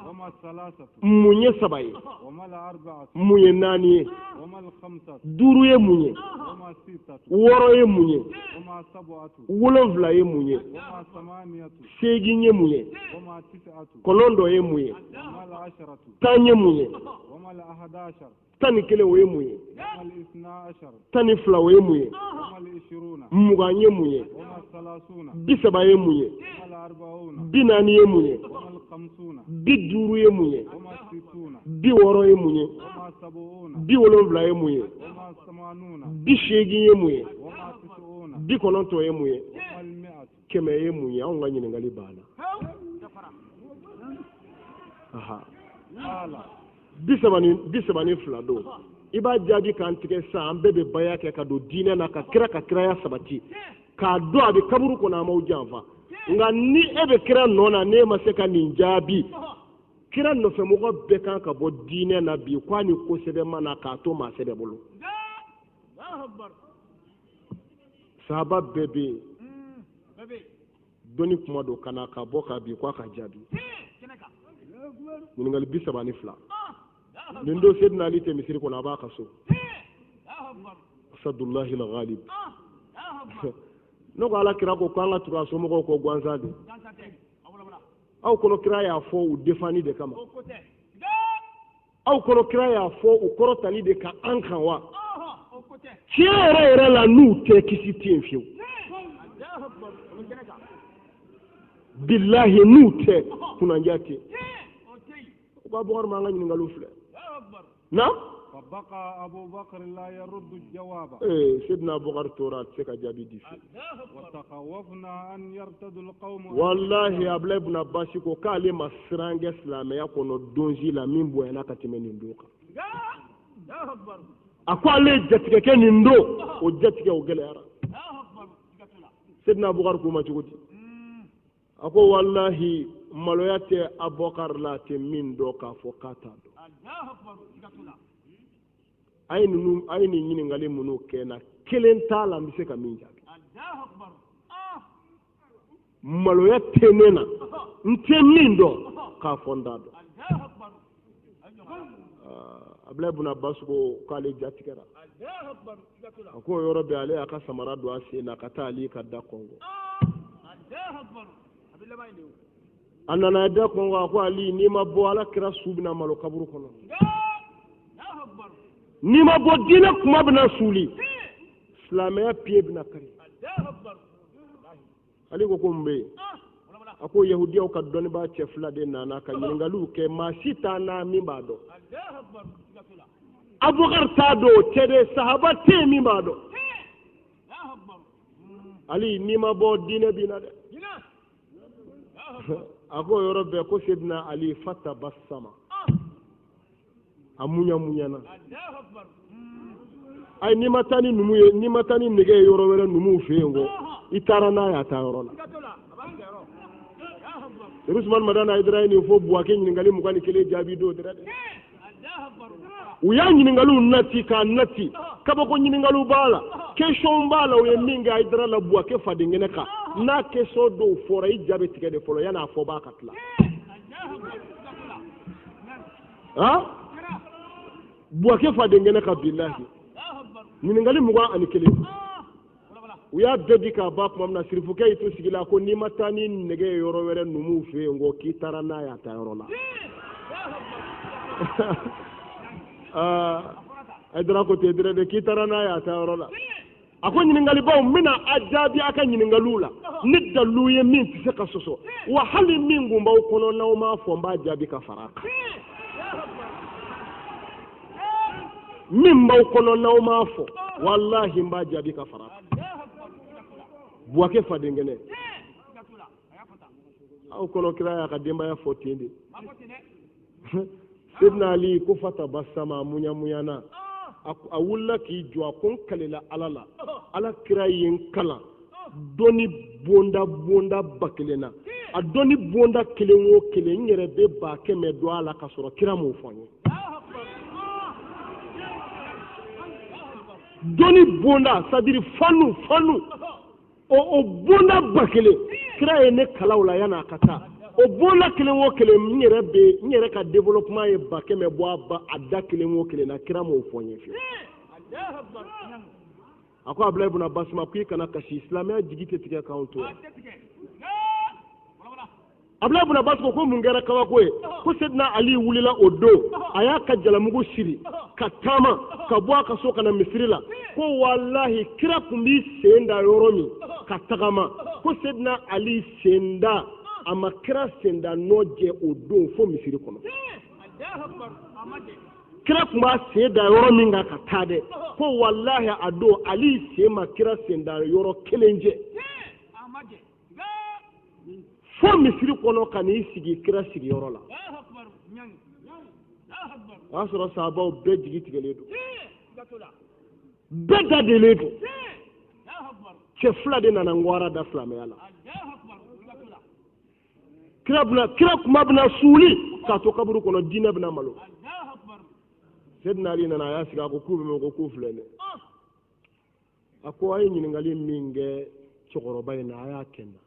وما الثلاثة mun ye saba ye وما الأربعة mun ye naani ye وما الخمسة duuru ye mun ye وما الستة wɔɔrɔ ye mun ye وما السبعة wolonfila ye mun ye وما الثمانية seegin ye mun ye وما التسعة kɔnɔntɔn ye mun ye وما العشرة tan ye mun ye وما الأحداشر tan ni kelen o ye mun ye وما الاثنى عشر tan ni fila o ye mun ye وما العشرون mugan ye mun ye وما الثلاثون bi saba ye mun ye وما الأربعون bi naani ye mun ye وما الخمسون bi duuru ye mun ye وما الستون bi wɔɔrɔ ye mun ye وما السبعون bi wolonfila ye mun ye وما الثمانون bi seegin ye mun ye وما التسعون bi kɔnɔntɔn ye mun ye وما المئة kɛmɛ ye mun ye anw ka ɲininkali banna قال bi saba ni fila don i b'a jaabi k'an tigɛ sisan an bɛɛ bɛ baya kɛ ka don diinɛ na ka kiraya sabati k'a dɔn a bɛ kaburu kɔnɔ a m'aw janfa nka ni e bɛ kira nɔ na n'e ma se ka nin jaabi kira nɔfɛmɔgɔ bɛɛ kan ka bɔ diinɛ na bi k'a ni ko sɛbɛn ma na k'a to maa sɛbɛn bolo sahaba bɛɛ bɛ yen dɔnni kuma don ka na ka bɔ ka bi k'a ka jaabi ɲininkali bi saba ni fila nin don Seydina Ali tɛ misiri kɔnɔ a b'a ka so Asadullahi al-Ghalib ne ko Ala kira ko k'an ka tugu a somɔgɔw kɔ gansan de aw kɔnɔ kira y'a fɔ u defani de kama aw kɔnɔ kira y'a fɔ u kɔrɔtali de ka an kan wa tiɲɛ yɛrɛ la n'u tɛ kisi tɛ yen fiyewu bilahi n'u tɛ kunandiya tɛ u ka Abubakar ma an ka ɲininkaliw filɛ na فبقى أبو بكر لا يرد الجواب Seydina Abubakar tora a tɛ se ka jaabi di fiyewu وتخوفنا أن يرتد القوم wallahi Abdulayi ibn Abbas ko k'ale ma siran kɛ silamɛya kɔnɔ donsi la min bonyana ka tɛmɛ nin don kan a ko ale ye jatigɛkɛ nin don o jatigɛ o gɛlɛyara Seydina Abubakar k'o ma cogo di a ko wallahi maloya tɛ Abubakar la a tɛ min dɔn k'a fɔ k'a t'a dɔn a ye nin ɲininkali minnu kɛ na kelen t'a la n bɛ se ka min jaabi maloya tɛ ne na n tɛ min dɔn k'a fɔ n t'a dɔn abla ibn abbas ko kale jatikara ko yoro be ale aka samara do ase na kata ali kadda kongo anana da kongo ko ali ni ma bo ala kira subna malo kaburu kono ni ma bo dina kuma bna suli islamaya pie bna kari ali ko mbe ako yahudiya ka doni ba che fula de nana ka yingalu ke ma sita na mi bado abukar tado tede sahaba te mi bado ali ni ma bo dina bina de ako yoro be ko sidna ali fata basama amunya munyana ay ni matani numu ni matani nege yoro were numu fengo itarana ya ta yoro la Rusman madana idraini fo buake nyingali mukani kele jabi do dirade uya nyingalu nati ka nati kabako nyingalu bala kesho mbala uye minga idra la buake fadingene ka na keso do fora ijabe tikede folo yana fo ba katla ha buake fadingene ka billahi nyingali mukwa ani kele uya bebi ka ba kuma na sirifuke ito sigila ko ni matani nege yoro were numu fe ngo kitara na ya ta yoro la adra ko te dire de kitara na ya ta yoro la ako nyiningali baw mina ajabi aka nyiningalula ni daluye min ti se ka soso wa hali min gumba kono na ma fo mba ajabi ka faraka min baw kono na ma fo wallahi mba ajabi ka faraka buake fadengene au kono kira ya kademba ya 14 sidna ali ko fata basama munya munyana awulla ki jwa kon kalela alala ala kira yin kala doni bonda bakelena a doni bonda kelenwo kelen yere be ba keme do ala kasoro kira mo fonye doni bonda sadiri fanu o bonda bakele kira ye ne kalawla yana kata o bonda kelen wo kelen nyere ka development ye bakeme bo aba ada kelen wo kelen na kira mo fonye fi ako abla ibn abbas ma ku kana kashi islamia jigite tika kaunto abla ibn abbas ko mungera kawa ko sidna ali wulila odo aya ka jalamugo shiri katama kabwa ka soka na misrila ko wallahi kira kumbi senda yoromi katagama ko sidna ali senda ama kira senda noje odo fo misiri kono kira kuma senda yoromi nga katade ko wallahi ado ali sema kira senda yoro kelenje fo misiri kono kani sigi kira sigi yoro la asoro sahaba be jigi tigeledo be dadeledo che fula de nana ngwara da fula me yala kira kuma bna suli ka to kaburu kono dina bna malo sedna ali nana ya siga ko kube me ko kuflene ako ay nyingali minge chokoro bayna aya kenna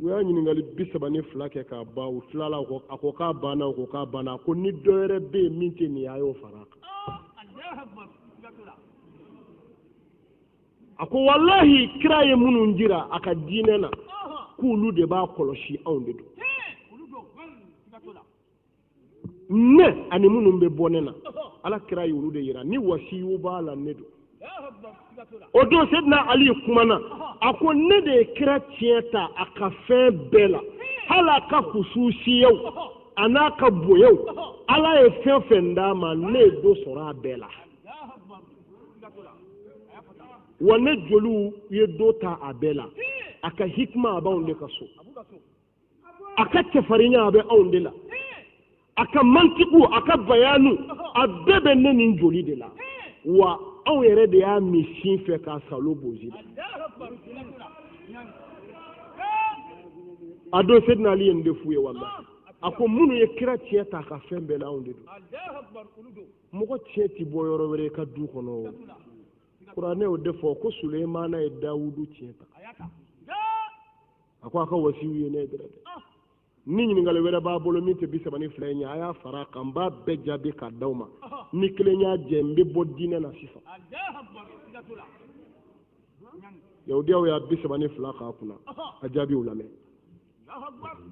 we anyi ngali bisaba ni flake ka ba u flala ko akoka bana ko ka bana ko ni doere be minti ni ayo faraka ako wallahi kraye munu njira aka dinena kulu de ba koloshi awde do ne ani munu be bonena ala kraye ulu de yira ni wasiyu bala nedo odo sedna ali kumana ako ne de kira tieta aka fe bela hala ka kususi yau anaka boyau ala e fefenda ma ne do sora bela wane jolu ye dota abela aka hikma ba onde kaso aka tefarinya abe onde la aka mantiku aka bayanu abebe ne nin joli de la wa aw yere de ya mission fe ka salo bozi ado sedna ali ende fuye wallahi ako munu ye kira tieta ka fembe la onde do moko tieti boyoro were ka du kono qur'ane o defo ko suleymana e dawudu tieta ako aka wasiyu ne dirade ni ɲininkali wɛrɛ b'a bolo min tɛ 32 ye a y'a fara kan n b'a bɛɛ jaabi k'a d'aw ma ni kelen y'a jɛ n bɛ bɔ diinɛ na sisan yahudiyaw y'a 32 k'a kunna a jaabiw lamɛn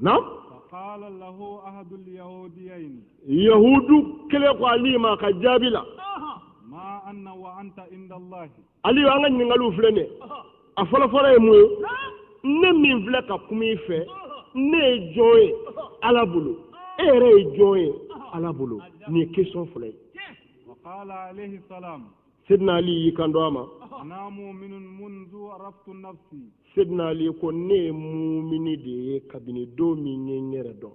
naam فقال له أحد اليهوديين yahudu kelen ko ali ma ka jaabi la ما أنا وأنت عند الله ali an ka ɲininkaliw filɛ nin a fɔlɔfɔlɔ ye mun ye ne min filɛ ka kuma i fɛ ne ye jɔn ye ala bolo e yɛrɛ ye jɔn ye ala bolo nin ye question fɔlɔ ye وقال عليه السلام sidina ali y'i kan dɔ a ma أنا مؤمن منذ عرفت نفسي sidina ali ko ne ye mumini de ye kabini don min ye n yɛrɛ dɔn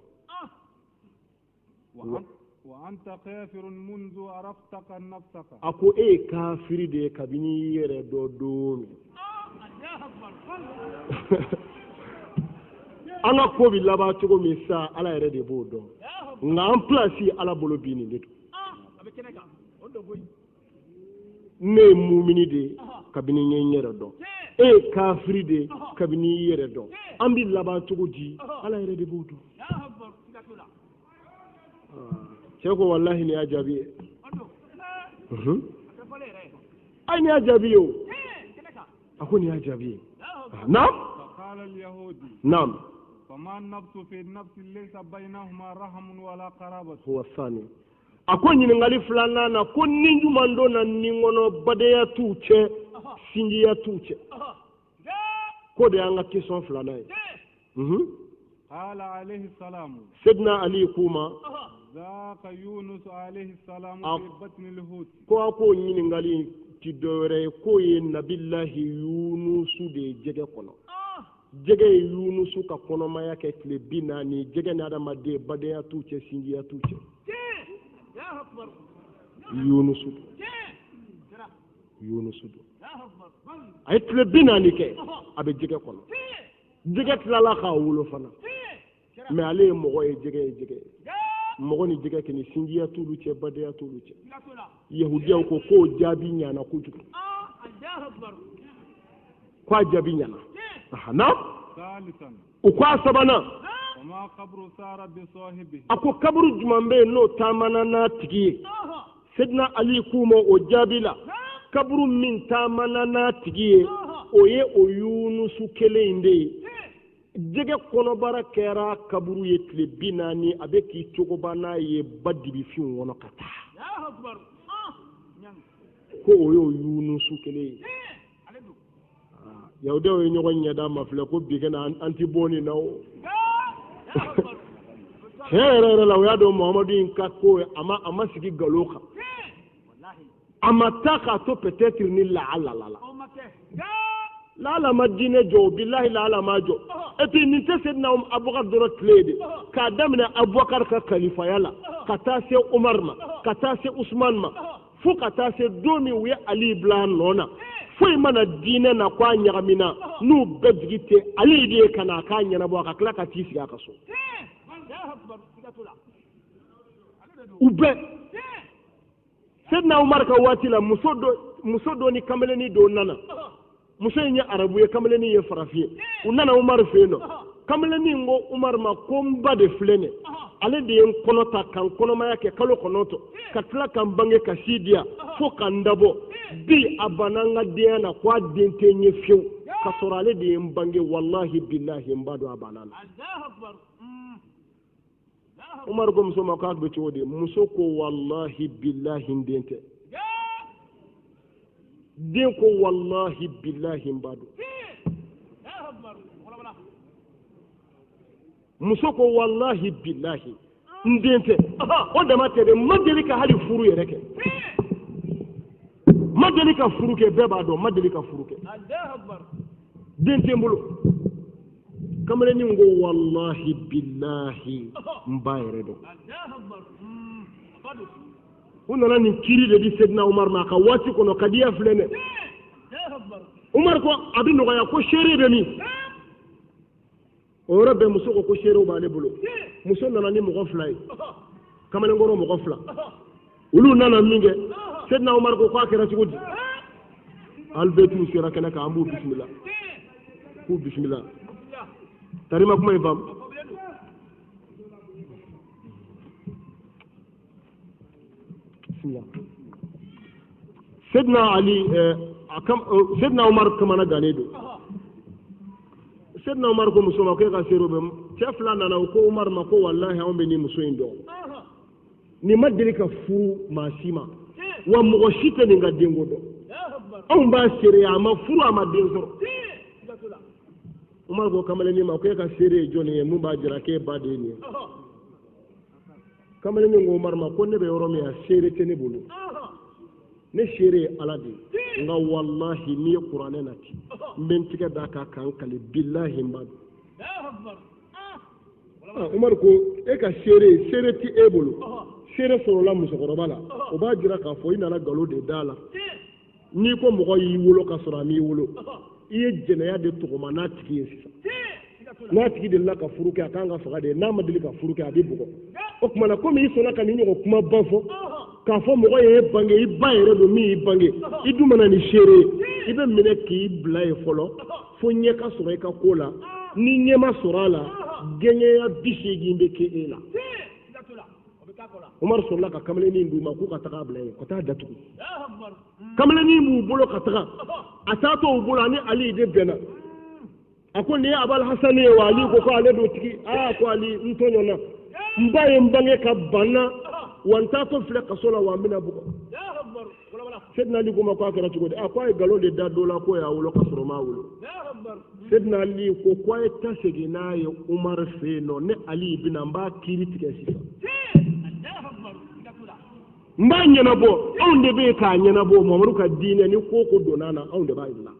وأنت كافر منذ عرفتك نفسك a ko e ye kafiri de ye kabini i yɛrɛ dɔn don min an ka ko bɛ laban cogo min sa ala yɛrɛ de b'o dɔn nka an pilasi ala bolo bi nin de don ne ye mumini de ye kabini n ye n yɛrɛ dɔn e ye kafiri de ye kabini i yɛrɛ dɔn an bɛ laban cogo di ala yɛrɛ de b'o dɔn cɛ ko walahi nin y'a jaabi ye ayi nin y'a jaabi ye o a ko nin y'a jaabi ye naam فقال اليهودي naam فما النفس في النفس ليس بينهما رحم ولا قرابة huwa sani a ko ɲininkali filanan na ko ni ɲuman dɔ na ni kɔnɔ badenya t'u cɛ sinjiya t'u cɛ ko de y'an ka question filanan ye قال عليه السلام sidina ali kuma ذاك يونس عليه السلام في بطن الحوت ko a ko ɲininkali ti dɔwɛrɛ ye k'o ye nabilahi yunusu de ye jɛgɛ kɔnɔ jɛgɛ ye yunusu ka kɔnɔmaya kɛ tile 40 jɛgɛ ni adamaden badenya t'u cɛ sinjiya t'u cɛ yunusu do a ye tile 40 kɛ a bɛ jɛgɛ kɔnɔ jɛgɛ tilala k'a wolo fana mais ale ye mɔgɔ ye jɛgɛ ye jɛgɛ ye mɔgɔ ni jɛgɛ kɛ ni sinjiya t'ulu cɛ badenya t'ulu cɛ yahudiyaw ko k'o jaabi ɲana kojugu k'a jaabi ɲana na ثالثا u ko a sabanan وما قبر سار بصاحبه a ko kaburu juman bɛ yen n'o taamana n'a tigi ye sidina ali kuma o jaabi la kaburu min taamana n'a tigi ye o ye o yunusu kelen in de ye jɛgɛ kɔnɔbara kɛra kaburu ye tile 40 a bɛ k'i cogoba n'a ye ba dibifinw kɔnɔ ka taa ko o y'o yunusu kelen ye yahudiyaw ye ɲɔgɔn ɲɛda ma filɛ ko bi kɛnɛ an ti bɔ nin na o tiɲɛ yɛrɛ yɛrɛ la o y'a dɔn muhamadu in ka ko a ma sigi galo kan a ma taa k'a to peut-être ni laala ma diinɛ jɔ bilahi laala ma jɔ et puis nin tɛ sedina abubakar dɔrɔn tile de k'a daminɛ abubakar ka kalifaya la ka taa se umar ma ka taa se usman ma fo ka taa se don min u ye ali bila nɔ na foyi mana diinɛ na ko a ɲagamina n'u bɛɛ jigi tɛ ali de ye ka na a k'a ɲɛnabɔ a ka tila ka t'i sigi a ka so u bɛɛ sedina umar ka waati la muso dɔ ni kamalenin dɔ nana muso in ye arabu ye kamalenin ye farafin ye u nana umar fɛ yen nɔ kamalenin ko umar ma ko n ba de filɛ nin ale de ye n kɔnɔ ta ka n kɔnɔmaya kɛ kalo kɔnɔntɔn ka tila ka n bange ka si diya fo ka n dabɔ bi a banna n ka denya na ko a den tɛ n ye fiyewu ka sɔrɔ ale de ye n bange walahi bilahi n b'a dɔn a banna la umar ko muso ma k'a bɛ cogo di muso ko walahi bilahi n den tɛ den ko wallahi billahi n b'a dɔn muso ko wallahi billahi n den tɛ o dama tɛ dɛ ma deli ka hali furu yɛrɛ kɛ ma deli ka furu kɛ bɛɛ b'a dɔn ma deli ka furu kɛ den tɛ n bolo kamalenin ko wallahi billahi n b'a yɛrɛ dɔn u nana nin kiri de di sedina umar ma a ka waati kɔnɔ ka diya filɛ dɛ umar ko a bɛ nɔgɔya ko seere bɛ min o yɔrɔ bɛɛ muso ko ko seerew b'ale bolo muso nana ni mɔgɔ 2 ye kamalenkɔrɔ mɔgɔ 2 olu nana min kɛ sedina umar ko k'a kɛra cogo di hali bɛɛ t'u sera kɛnɛ kan an b'u bisimila k'u bisimila tarima kuma in faamu bismillah Sayyidina Ali Sayyidina Umar kamana ganedo Sayyidina Umar ko muso ma ko ka sero be chef la nana ko Umar ma ko wallahi on be ni muso indo ni madiri ka fu masima wa mo shite ni ngadengo do on ba sere ama fu ama denzo Umar ko kamale ni ma ko ka sere joni mu ba jira ke ba de ni kamale ni Umar ma ko ne be yoro mi a sere tene bulu ne sere aladi nga wallahi ni qur'ane nati men tika da ka kan kale billahi mbad Umar ko e ka sere ti ebulu sere soro la musokoro bala o ba jira ka fo ina la galo de dala ni ko mo yi wolo ka soro mi wolo iye jeneya de to ma na tiki yesi na tiki de la ka furuke akanga faga de na madili ka furuke adi bugo o kuma na ko mi sona ka ni ko kuma bafo ka fo mo ye bange i bayere do mi bange i dumana ni sere ibe mine ki blaye folo fo nye ka soro ka kola ni nye ma sorala genye ya bishegi mbe ke ela Umar solla ka kamle ni nduma ku ka taka blaye ko ta datu kamle ni mu bolo ka taka atato bolo ni Ali de bena akon ni Abul Hasan e wali ko ale do tiki ko Ali ntonyo na mbaye mbange ka bana wanta to fle ka sola wa mina buko Sayyidina Ali kuma ko akara tugo ko ay galo de da dola ko ya wulo ka soro ma wulo Sayyidina Ali ko ko ay tasegi na ye Umar feno ne Ali bin amba kiri tike sisa mba nyana bo on de be ka nyana bo mo ka dine ni ko donana on de ba illa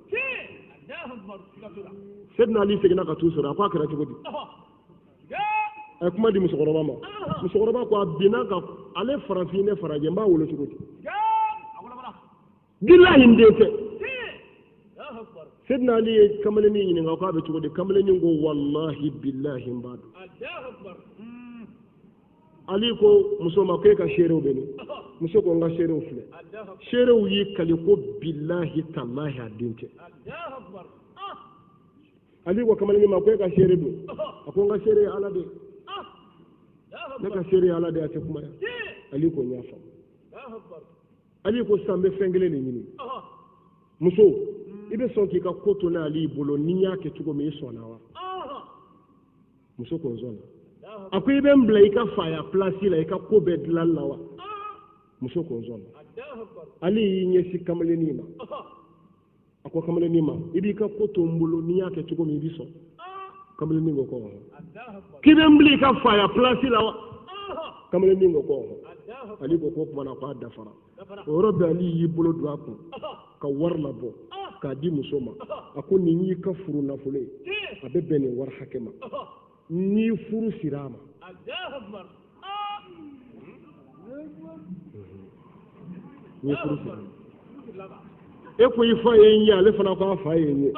Sayyidina Ali segina ka tusura ko akara tugo di kuma di musokoroba ma musokoroba ko abina ka ale farafine faraje mba wolo tugo billahi ndete Sayyidina Ali kamale ni ni ngako abe tugo de kamale ni ngo wallahi billahi mbadu Ali ko musoma ko ka shere obeni musoko nga shere ofle shere uyi kali ko billahi tallahi adinte Ali ko kamale ni ma ko ka shere do ko nga shere ala de naka shere ala de ate kuma Ali ko nyafa Ali ko sambe fengele ni nyini muso ibe sonki ka koto na Ali bolo ninya ke tugo me so nawa muso ko zona akwai ben blaika fire place la ka ko bed lallawa muso ko zona Ali nyesi kamale ni ma ako kamale ni ma ibi ka koto mbolo ninya ke tugo me biso kamale ni ngo ko kiben blaika fire place la kamale ni ngo ko Ali ko kuma na ko dafara o rabbi Ali yi bolo do ako ka warla bo ka di musoma ako ni yi ka furu na fule abe bene war hakema ni furu sirama ni furu sirama e ko yi fa yen ya le fana ko fa yen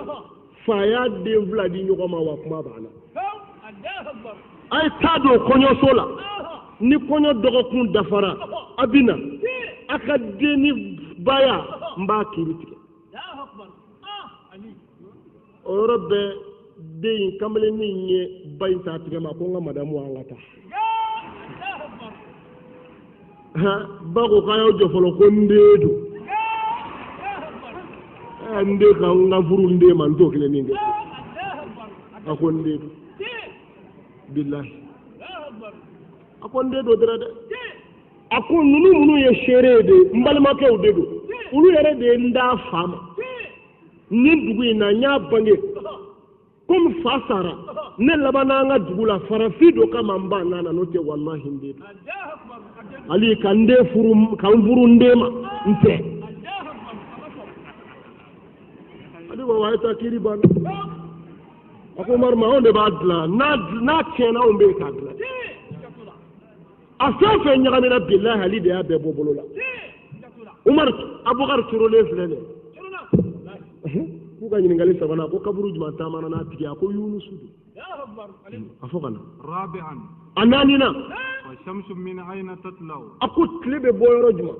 fa ya de vladi nyoko ma wa kuma bana ay tado konyo sola ni konyo dogo kun dafara abina akadeni baya mba kiritike o rabbe de kamale ni nye bayta tigama ko nga madamu angata ha bago kayo jofolo ko ndedu ande ka nga furu nde man to kile ninge ako ndedu billahi ako ndedu drade ako nunu ye shere de mbalma ke udedu ulu yere de nda fama ni dugu ina nya bange comme fasara ne labana nga dugula farafido kama mba nana note wallahi ndedu Ali kande furu kan furu ndema nte Ali wa waita kiri ban ako mar ma onde badla na chena ombe kadla asafa nyagamina billahi Ali de abe bobolola Umar Abubakar turole flele ku ga ngali sabana ko kaburu juma tamana na tiya ko Yunus afokana رابعا ananina والشمس من أين تطلع akut klebe boyoro juma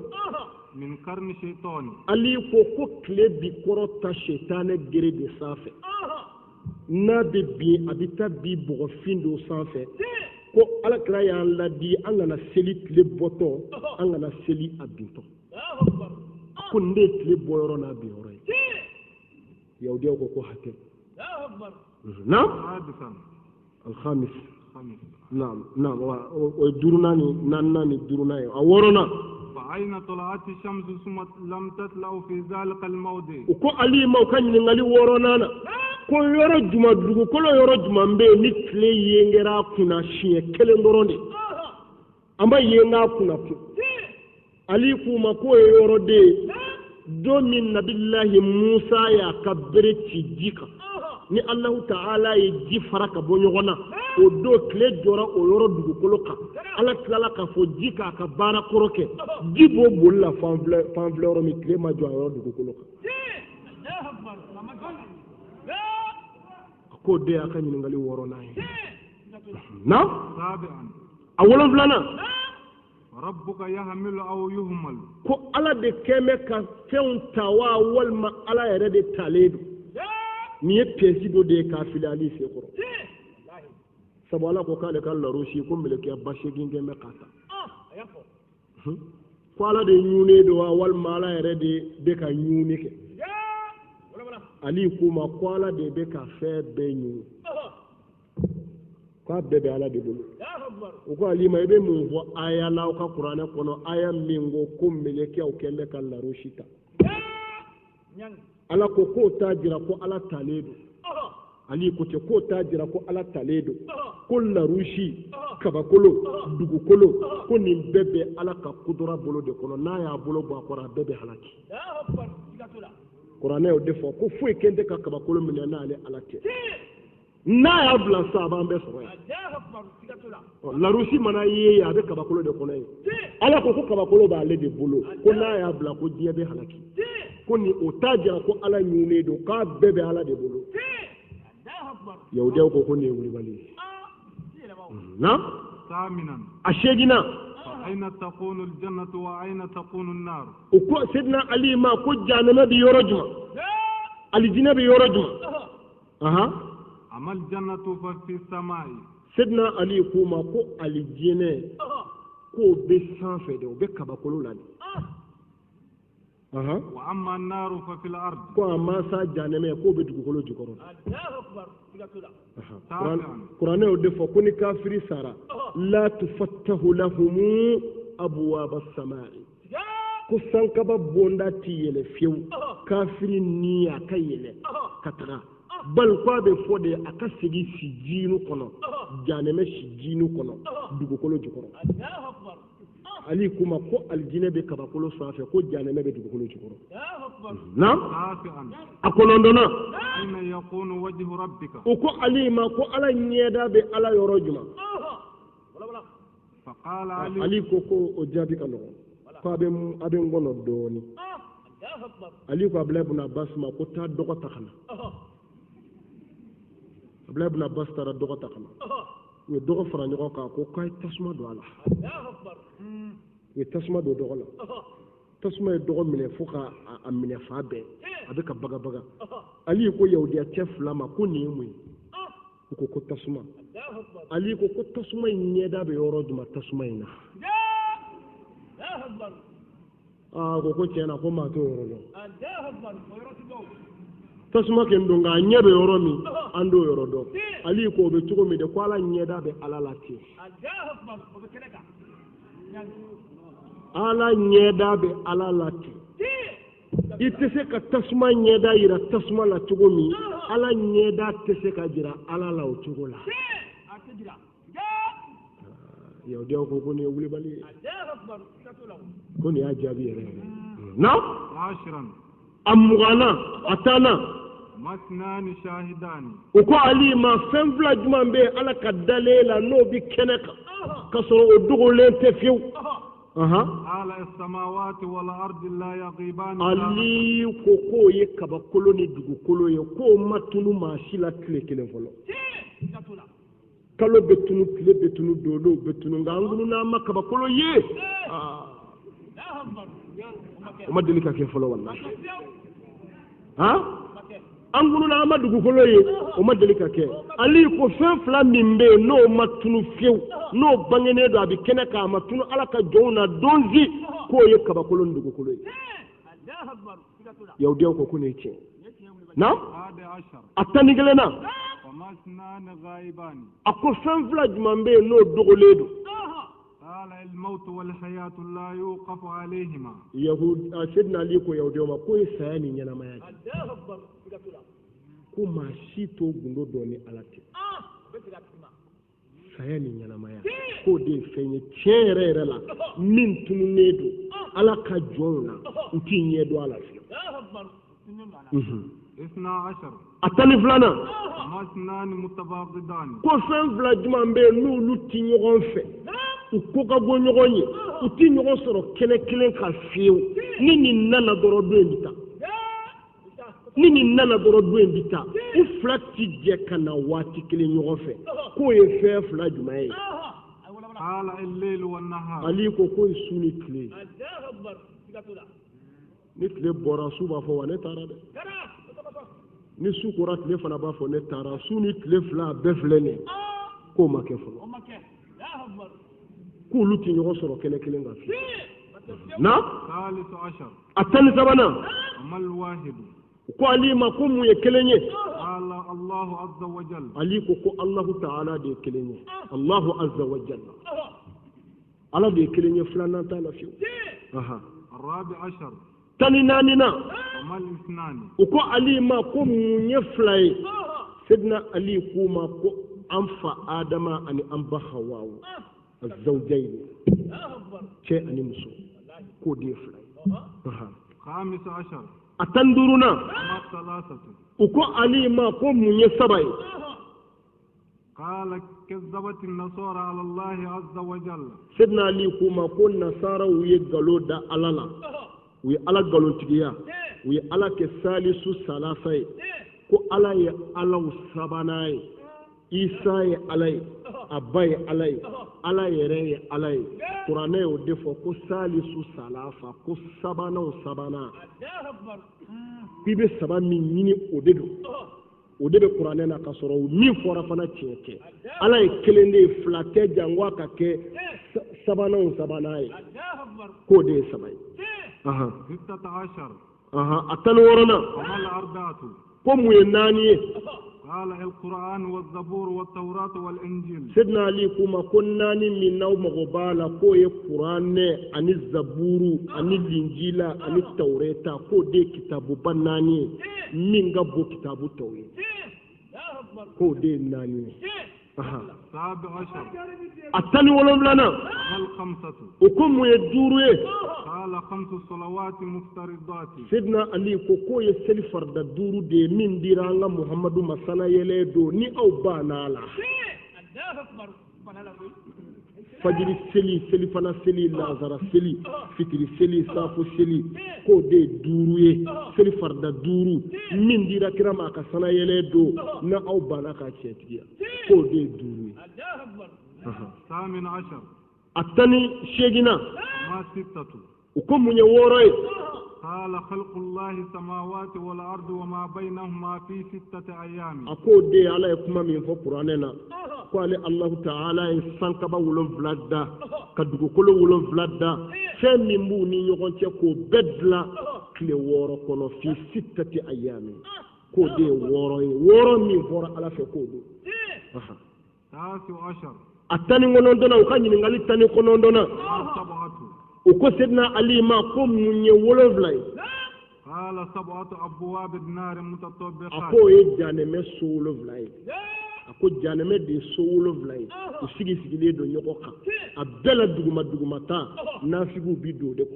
من قرن شيطان Ali ko klebi korota shetane gere de safe na be bi abita bi bogo findo sanfɛ ko ala kira y'an ladi an kana seli tile bɔtɔ an kana seli a bintɔ ko ne ye tile bɔ yɔrɔ n'a bin yɔrɔ ye yahudiyaw ko hakɛ naam alhamis naam o ye duurunan ni naaninan ni duurunan ye a wɔɔrɔnan فأين طلعت الشمس ثم لم تطلع في ذلك الموضع ko ali ma ka ɲininkali wɔɔrɔnan na ko yɔrɔ juma dugukolo yɔrɔ juma bɛ yen ni tile yengera kunna siɲɛ kelen dɔrɔn de an b'a yenga kunna kun ali k'u ma k'o ye yɔrɔ de ye don min nabilahi musa y'a ka bere ci ji kan ni alahu ta'ala ye ji fara ka bɔ ɲɔgɔn na o don tile jɔra o yɔrɔ dugukolo kan ala tilala k'a fɔ ji k'a ka baara kɔrɔ kɛ ji b'o boli la fan filɛ yɔrɔ min tile ma jɔ a yɔrɔ dugukolo kan a k'o de y'a ka ɲininkali wɔɔrɔnan ye na a wolonfilanan ربك يحمل أو يهمل ko ala de kɛn bɛ ka fɛnw ta wa walima ala yɛrɛ de talen don nin ye pièce dɔ de ye k'a fili ali sekɔrɔ sabu ala ko k'ale ka larosi ko melekiya ba segin kɛn bɛ k'a ta ko ala de ɲunen don wa walima ala yɛrɛ de bɛ ka ɲuni kɛ ali k'u ma ko ala de bɛ ka fɛn bɛɛ ɲuni k'a bɛɛ bɛ ala de bolo o ko ali ma i bɛ mun fɔ aya la aw ka kuranɛ kɔnɔ aya min ko melekiyaw kɛn bɛ ka larosi ta ala ko k'o t'a jira ko ala talen don ali ko ten k'o t'a jira ko ala talen don ko larusi kabakolo dugukolo ko nin bɛɛ bɛ ala ka kudura bolo de kɔnɔ n'a y'a bolo bɔ a kɔrɔ a bɛɛ bɛ halaki kuranɛ y'o de fɔ ko foyi kɛn tɛ ka kabakolo minɛ n'ale ala tɛ n'a y'a bila sa a b'an bɛɛ sɔrɔ yan larusi mana ye a bɛ kabakolo de kɔnɔ ye ala ko kabakolo b'ale de bolo ko n'a y'a bila ko diɲɛ bɛ halaki ko ni o t'a jira ko ala ɲunen don k'a bɛɛ bɛ ala de bolo yahudiyaw ko nin ye wulibali ye na a seginna أين تكون الجنة وأين تكون النار o ko sidina ali ma ko jahannama bɛ yɔrɔ jumɛn alijinɛ bɛ yɔrɔ jumɛn أما الجنة ففي السماء sidina ali k'u ma ko alijinɛ k'o bɛ sanfɛ de o bɛ kabakolo la de وأما النار ففي الأرض ko a masa jahannama k'o bɛ dugukolo jukɔrɔ kuranɛ y'o de fɔ ko ni kafiri sara la tufattahu lahumu abwaba samai ko sankaba bonda ti yɛlɛ fiyewu kafiri ni a ka yɛlɛ ka taga bal ko a bɛ fɔ de a ka segin si jiinu kɔnɔ jahannama si jiinu kɔnɔ dugukolo jukɔrɔ ali kuma ko aljinɛ bɛ kabakolo sanfɛ ko jahannama bɛ dugukolo jukɔrɔ na a kɔnɔntɔnna أين يكون وجه ربك o ko ali ma ko ala ɲɛda bɛ ala yɔrɔ jumɛn فقال ali ko o jaabi ka nɔgɔn ko a bɛ n kɔnɔ dɔɔnin ali ko abdulayi ibn abbas ma ko taa dɔgɔ ta ka na abdulayi ibn abbas taara dɔgɔ ta ka na u ye dɔgɔ fara ɲɔgɔn kan ko k'a ye tasuma don a la u ye tasuma don dɔgɔ la tasuma ye dɔgɔ minɛ fo ka a minɛ fa bɛɛ a bɛ ka bagabaga ali ko yahudiya cɛ fila ma ko nin ye mun ye u ko tasuma ali ko tasuma in ɲɛda bɛ yɔrɔ jumɛn tasuma in na ko tiɲɛ na ko maa t'o yɔrɔ dɔn tasuma kɛ n don nka a ɲɛ bɛ yɔrɔ min an t'o yɔrɔ dɔn ali ko o bɛ cogo min de ko ala ɲɛda bɛ ala la ten ala ɲɛda bɛ ala la ten i tɛ se ka tasuma ɲɛda yira tasuma la cogo min ala ɲɛda tɛ se ka jira ala la o cogo la yahudiyaw ko nin ye wulibali ye ko nin y'a jaabi yɛrɛ yɛrɛ na a muganna a tanna o ko ali ma fɛn fila jumɛn bɛ ala ka dalen la n'o bɛ kɛnɛ kan ka sɔrɔ o dogolen tɛ fiyewu ali ko k'o ye kabakolo ni dugukolo ye k'o ma tunu maa si la tile kelen fɔlɔ kalo bɛ tunu tile bɛ tunu dodo bɛ tunu nka an kunu n'an ma kabakolo ye o ma deli ka kɛ fɔlɔ walahi angulu na amadu gukolo ye o ma deli ka kɛ ali ko fɛn fila min bɛ n'o ma tunu fiyewu n'o bangenen don a bɛ kɛnɛ k'a ma tunu ala ka jɔnw na donzi k'o ye kabakolo ni dugukolo ye yahudiyaw ko ko ne ye tiɲɛ na a tan ni kelen na a ko fɛn fila jumɛn bɛ yen n'o dogolen don قال الموت والحياة لا يوقف عليهما يهود سيدنا علي ko yahudiyaw ma ko ye saya ni ɲɛnamaya ko maa si to gundo dɔ ni ala tɛ saya ni ɲɛnamaya k'o de ye fɛn ye tiɲɛ yɛrɛ yɛrɛ la min tununnen don ala ka jɔnw na u t'i ɲɛ dɔn a la fiyewu a tan ni filanan ko fɛn fila jumɛn bɛ yen n'olu ti ɲɔgɔn fɛ u ko ka bɔ ɲɔgɔn ye u ti ɲɔgɔn sɔrɔ kɛnɛ kelen ka fiyewu ni nin nana dɔrɔn don in bɛ taa ni nin nana dɔrɔn don in bɛ taa u fila ti jɛ ka na waati kelen ɲɔgɔn fɛ k'o ye fɛn fila jumɛn ye ali ko k'o ye su ni tile ni tile bɔra su b'a fɔ wa ne taara dɛ ni su kora tile fana b'a fɔ ne taara su ni tile fila bɛɛ filɛ nin k'o ma kɛ fɔlɔ k'olu ti ɲɔgɔn sɔrɔ kɛnɛ kelen kan fiyewu na a tan ni sabanan ko ali ma ko mun ye kelen ye ali ko Allahu ta'ala de ye kelen ye Allahu azza wa jalla ala de ye kelen ye filanan t'a la fiyewu tan ni naani na u ko ali ma ko mun ye fila ye sidina ali k'u ma ko an fa adama ani an ba hawawu الزوجين شيء أني مسو كودي فلاي خامس عشر أتندرنا وكو علي ما قوم يسبعي قال كذبت النصارى على الله عز وجل سيدنا علي كما كون نصارى ويقالوا دا ألالا ويألا قالوا تجيا ويألا كسالي سو سلاسي كو ألا يألا وسباناي Isa ye ala ye Abba ye ala ye ala yɛrɛ ye ala ye kuranɛ y'o de fɔ ko salisu salasa ko sabanan k'i bɛ saba min ɲini o de don o de bɛ kuranɛ na ka sɔrɔ min fɔra fana tiɲɛ tɛ ala ye kelen de ye fila tɛ jango a ka kɛ sabanan ye k'o de ye saba ye a tan ni wɔɔrɔnan ko mun ye naani ye قال القرآن والزبور والتوراة والإنجيل سيدنا علي كما كنا من نوم غبالا كوي القرآن عن الزبور عن الإنجيل عن التوراة كو دي كتاب بناني من غبو كتاب التوراة كو دي ناني سابع عشر الثاني ولم لنا الخمسة وكم يدوري قال خمس صلوات مفترضات سيدنا علي كوكو يسلي فرد دورو دي من ديرانا محمد مسانا يلدو ني او بانالا فجر سلي فانا سلي لازارا سلي فكري سلي سافو سلي كو دي دوروي سلي فرد دورو من ديرا كرام اكسانا يلدو نا او بانا كاتشيتيا كو دي دوروي الثامن عشر الثاني شيغنا ما ستة وكم من يوروي قال خلق الله السماوات والأرض وما بينهما في 6 أيام أقول دي على يكما من فوق قرآننا قال الله تعالى إنسان كبا ولن فلادا كدوكو كل ولن فلادا فمن موني يغنتيكو بدلا كلي وورو كونو في 6 أيام كو دي وورو من فورا على فكودو تاسع عشر الثاني ونندنا وكان ينغالي الثاني ونندنا uko sidna ali ma ko munye woloflay qala sab'atu abwab an-nar mutatabbiqat ako ye janeme so woloflay ako janeme de so woloflay o sigi sigile do nyoko ka abdala duguma ta nafigu bi do de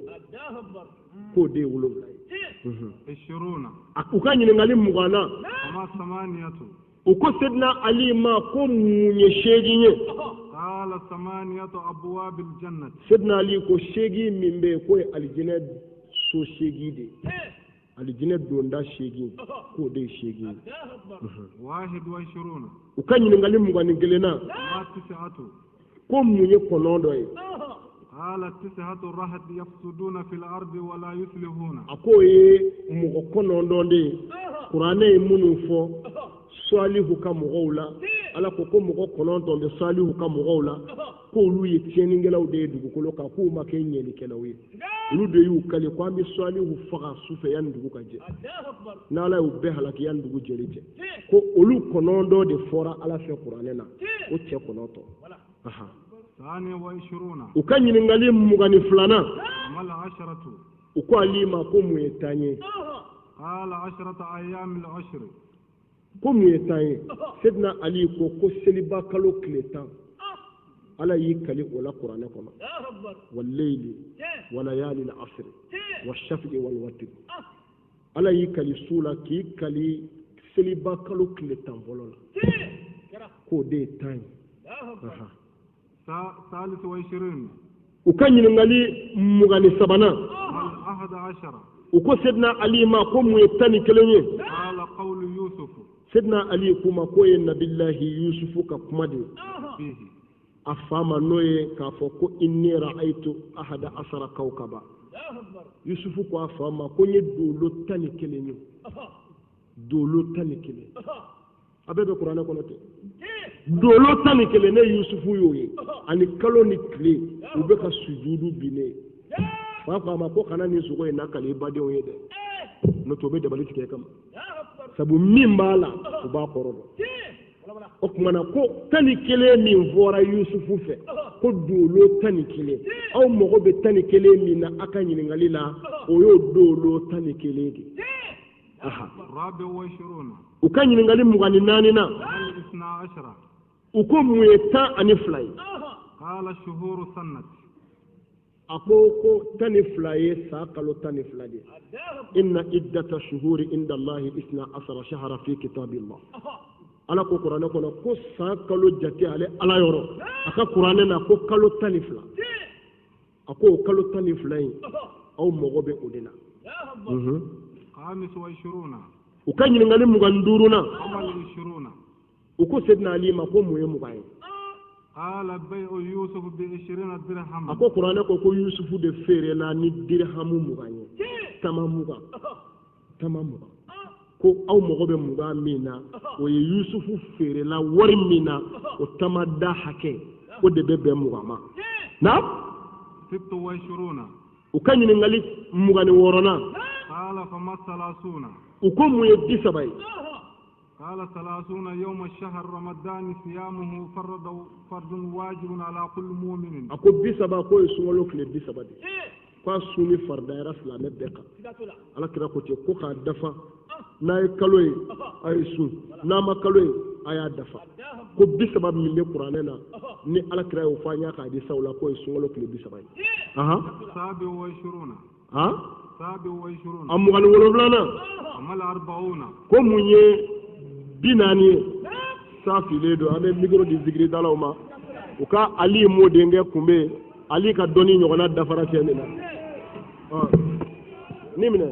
ko de woloflay 20 akuka nyine ngali mugana ama samaniyatu uko sidna ali ma ko munye sheginye قال 8 أبواب الجنة سيدنا علي كو شيغي من بي كو الجنة سو شيغي دي الجنة دوندا شيغي كو دي شيغي 21 وكان ينغالي مغاني غلينا ما 9 كو موني كونوندو قال 9 رهط يفسدون في الأرض ولا يصلحون أكو مغو كونوندو دي kuranɛ ye minnu fɔ salihu ka mɔgɔw la ala ko ko mɔgɔ 9 bɛ salihu ka mɔgɔw la k'olu ye tiɲɛnikɛlaw de ye dugukolo kan k'u ma kɛ ɲɛlikɛlaw ye olu de y'u kale ko an bɛ salihu faga sufɛ yanni dugu ka jɛ n'ala y'u bɛɛ halaki yanni dugu jɛli cɛ ko olu 9 de fɔra ala fɛ kuranɛ na o cɛ 9 u ka ɲininkali 22nan u ko ali ma ko mun ye tan ye ko mun ye tan ye Sedina Ali ko seliba kalo tile 10 ala y'i kali o la kuranɛ kɔnɔ wallayli walayali al-asr wash-shaf'i wal-watr ala y'i kali su la k'i kali seliba kalo tile 10 fɔlɔ la k'o de ye tan ye u ka ɲininkali 23nan u ko Sedina Ali ma ko mun ye 11 ye Sedina Ali kuma ko ye nabillahi Yusufu ka kuma de a fa ma n'o ye k'a fɔ ko inni ra'aytu ahada asara kawkaba Yusufu ko a fa ma ko n ye dolo 11 ye dolo 11 a bɛɛ bɛ kuranɛ kɔnɔ ten dolo 11 ne Yusufu y'o ye ani kalo ni tile u bɛ ka sujudu bi ne fa ko a ma ko kana nin sogo in nakali i badenw ye dɛ n'o tɛ o bɛ dabali tigɛ kama sabu min b'a la u b'a kɔrɔ dɔn o kumana ko 11 min fɔra Yusufu fɛ ko dolo 11 aw mago bɛ 11 min na a ka ɲininkali la o y'o dolo 11 de u ka ɲininkali 24 na u ko mun ye 12 ye a ko 12 ye sa kalo 12 de inna iddata shuhuri inda Allahi 12 shahra fi kitabillah ala ko kuranɛ kɔnɔ ko sa kalo jate ale ala yɔrɔ a ka kuranɛ na ko kalo 12 a ko kalo 12 in aw mago bɛ o de la u ka ɲininkali 25 na u ko Sedina Ali ma ko mun ye 20 ye a ko kuranɛ ko Yusufu de feerela ni dirhamu 20 ye tama 20 ko aw mago bɛ 20 min na o ye Yusufu feerela wari min na o tama da hakɛ o de bɛ bɛn 20 ma na u ka ɲininkali 26 na u ko mun ye 30 ye قال 30 يوم الشهر رمضان صيامه فرض واجب على كل مؤمن ako 30 ko ye sunkalo tile 30 de ko suni fardayara silamɛ bɛɛ kan ala kira ko ten ko k'a dafa n'a ye kalo ye a ye sun n'a ma kalo ye a y'a dafa ko 30 min bɛ kuranɛ na ni ala kira y'o fɔ an y'a k'a di saw la ko ye sunkalo tile 30 ye a 27nan ko mun ye 40 ye safilen don an bɛ micro di zikiridalaw ma u ka Ali mo denkɛ kun bɛ Ali ka dɔnni ɲɔgɔnna dafara cɛ ne la ni minɛ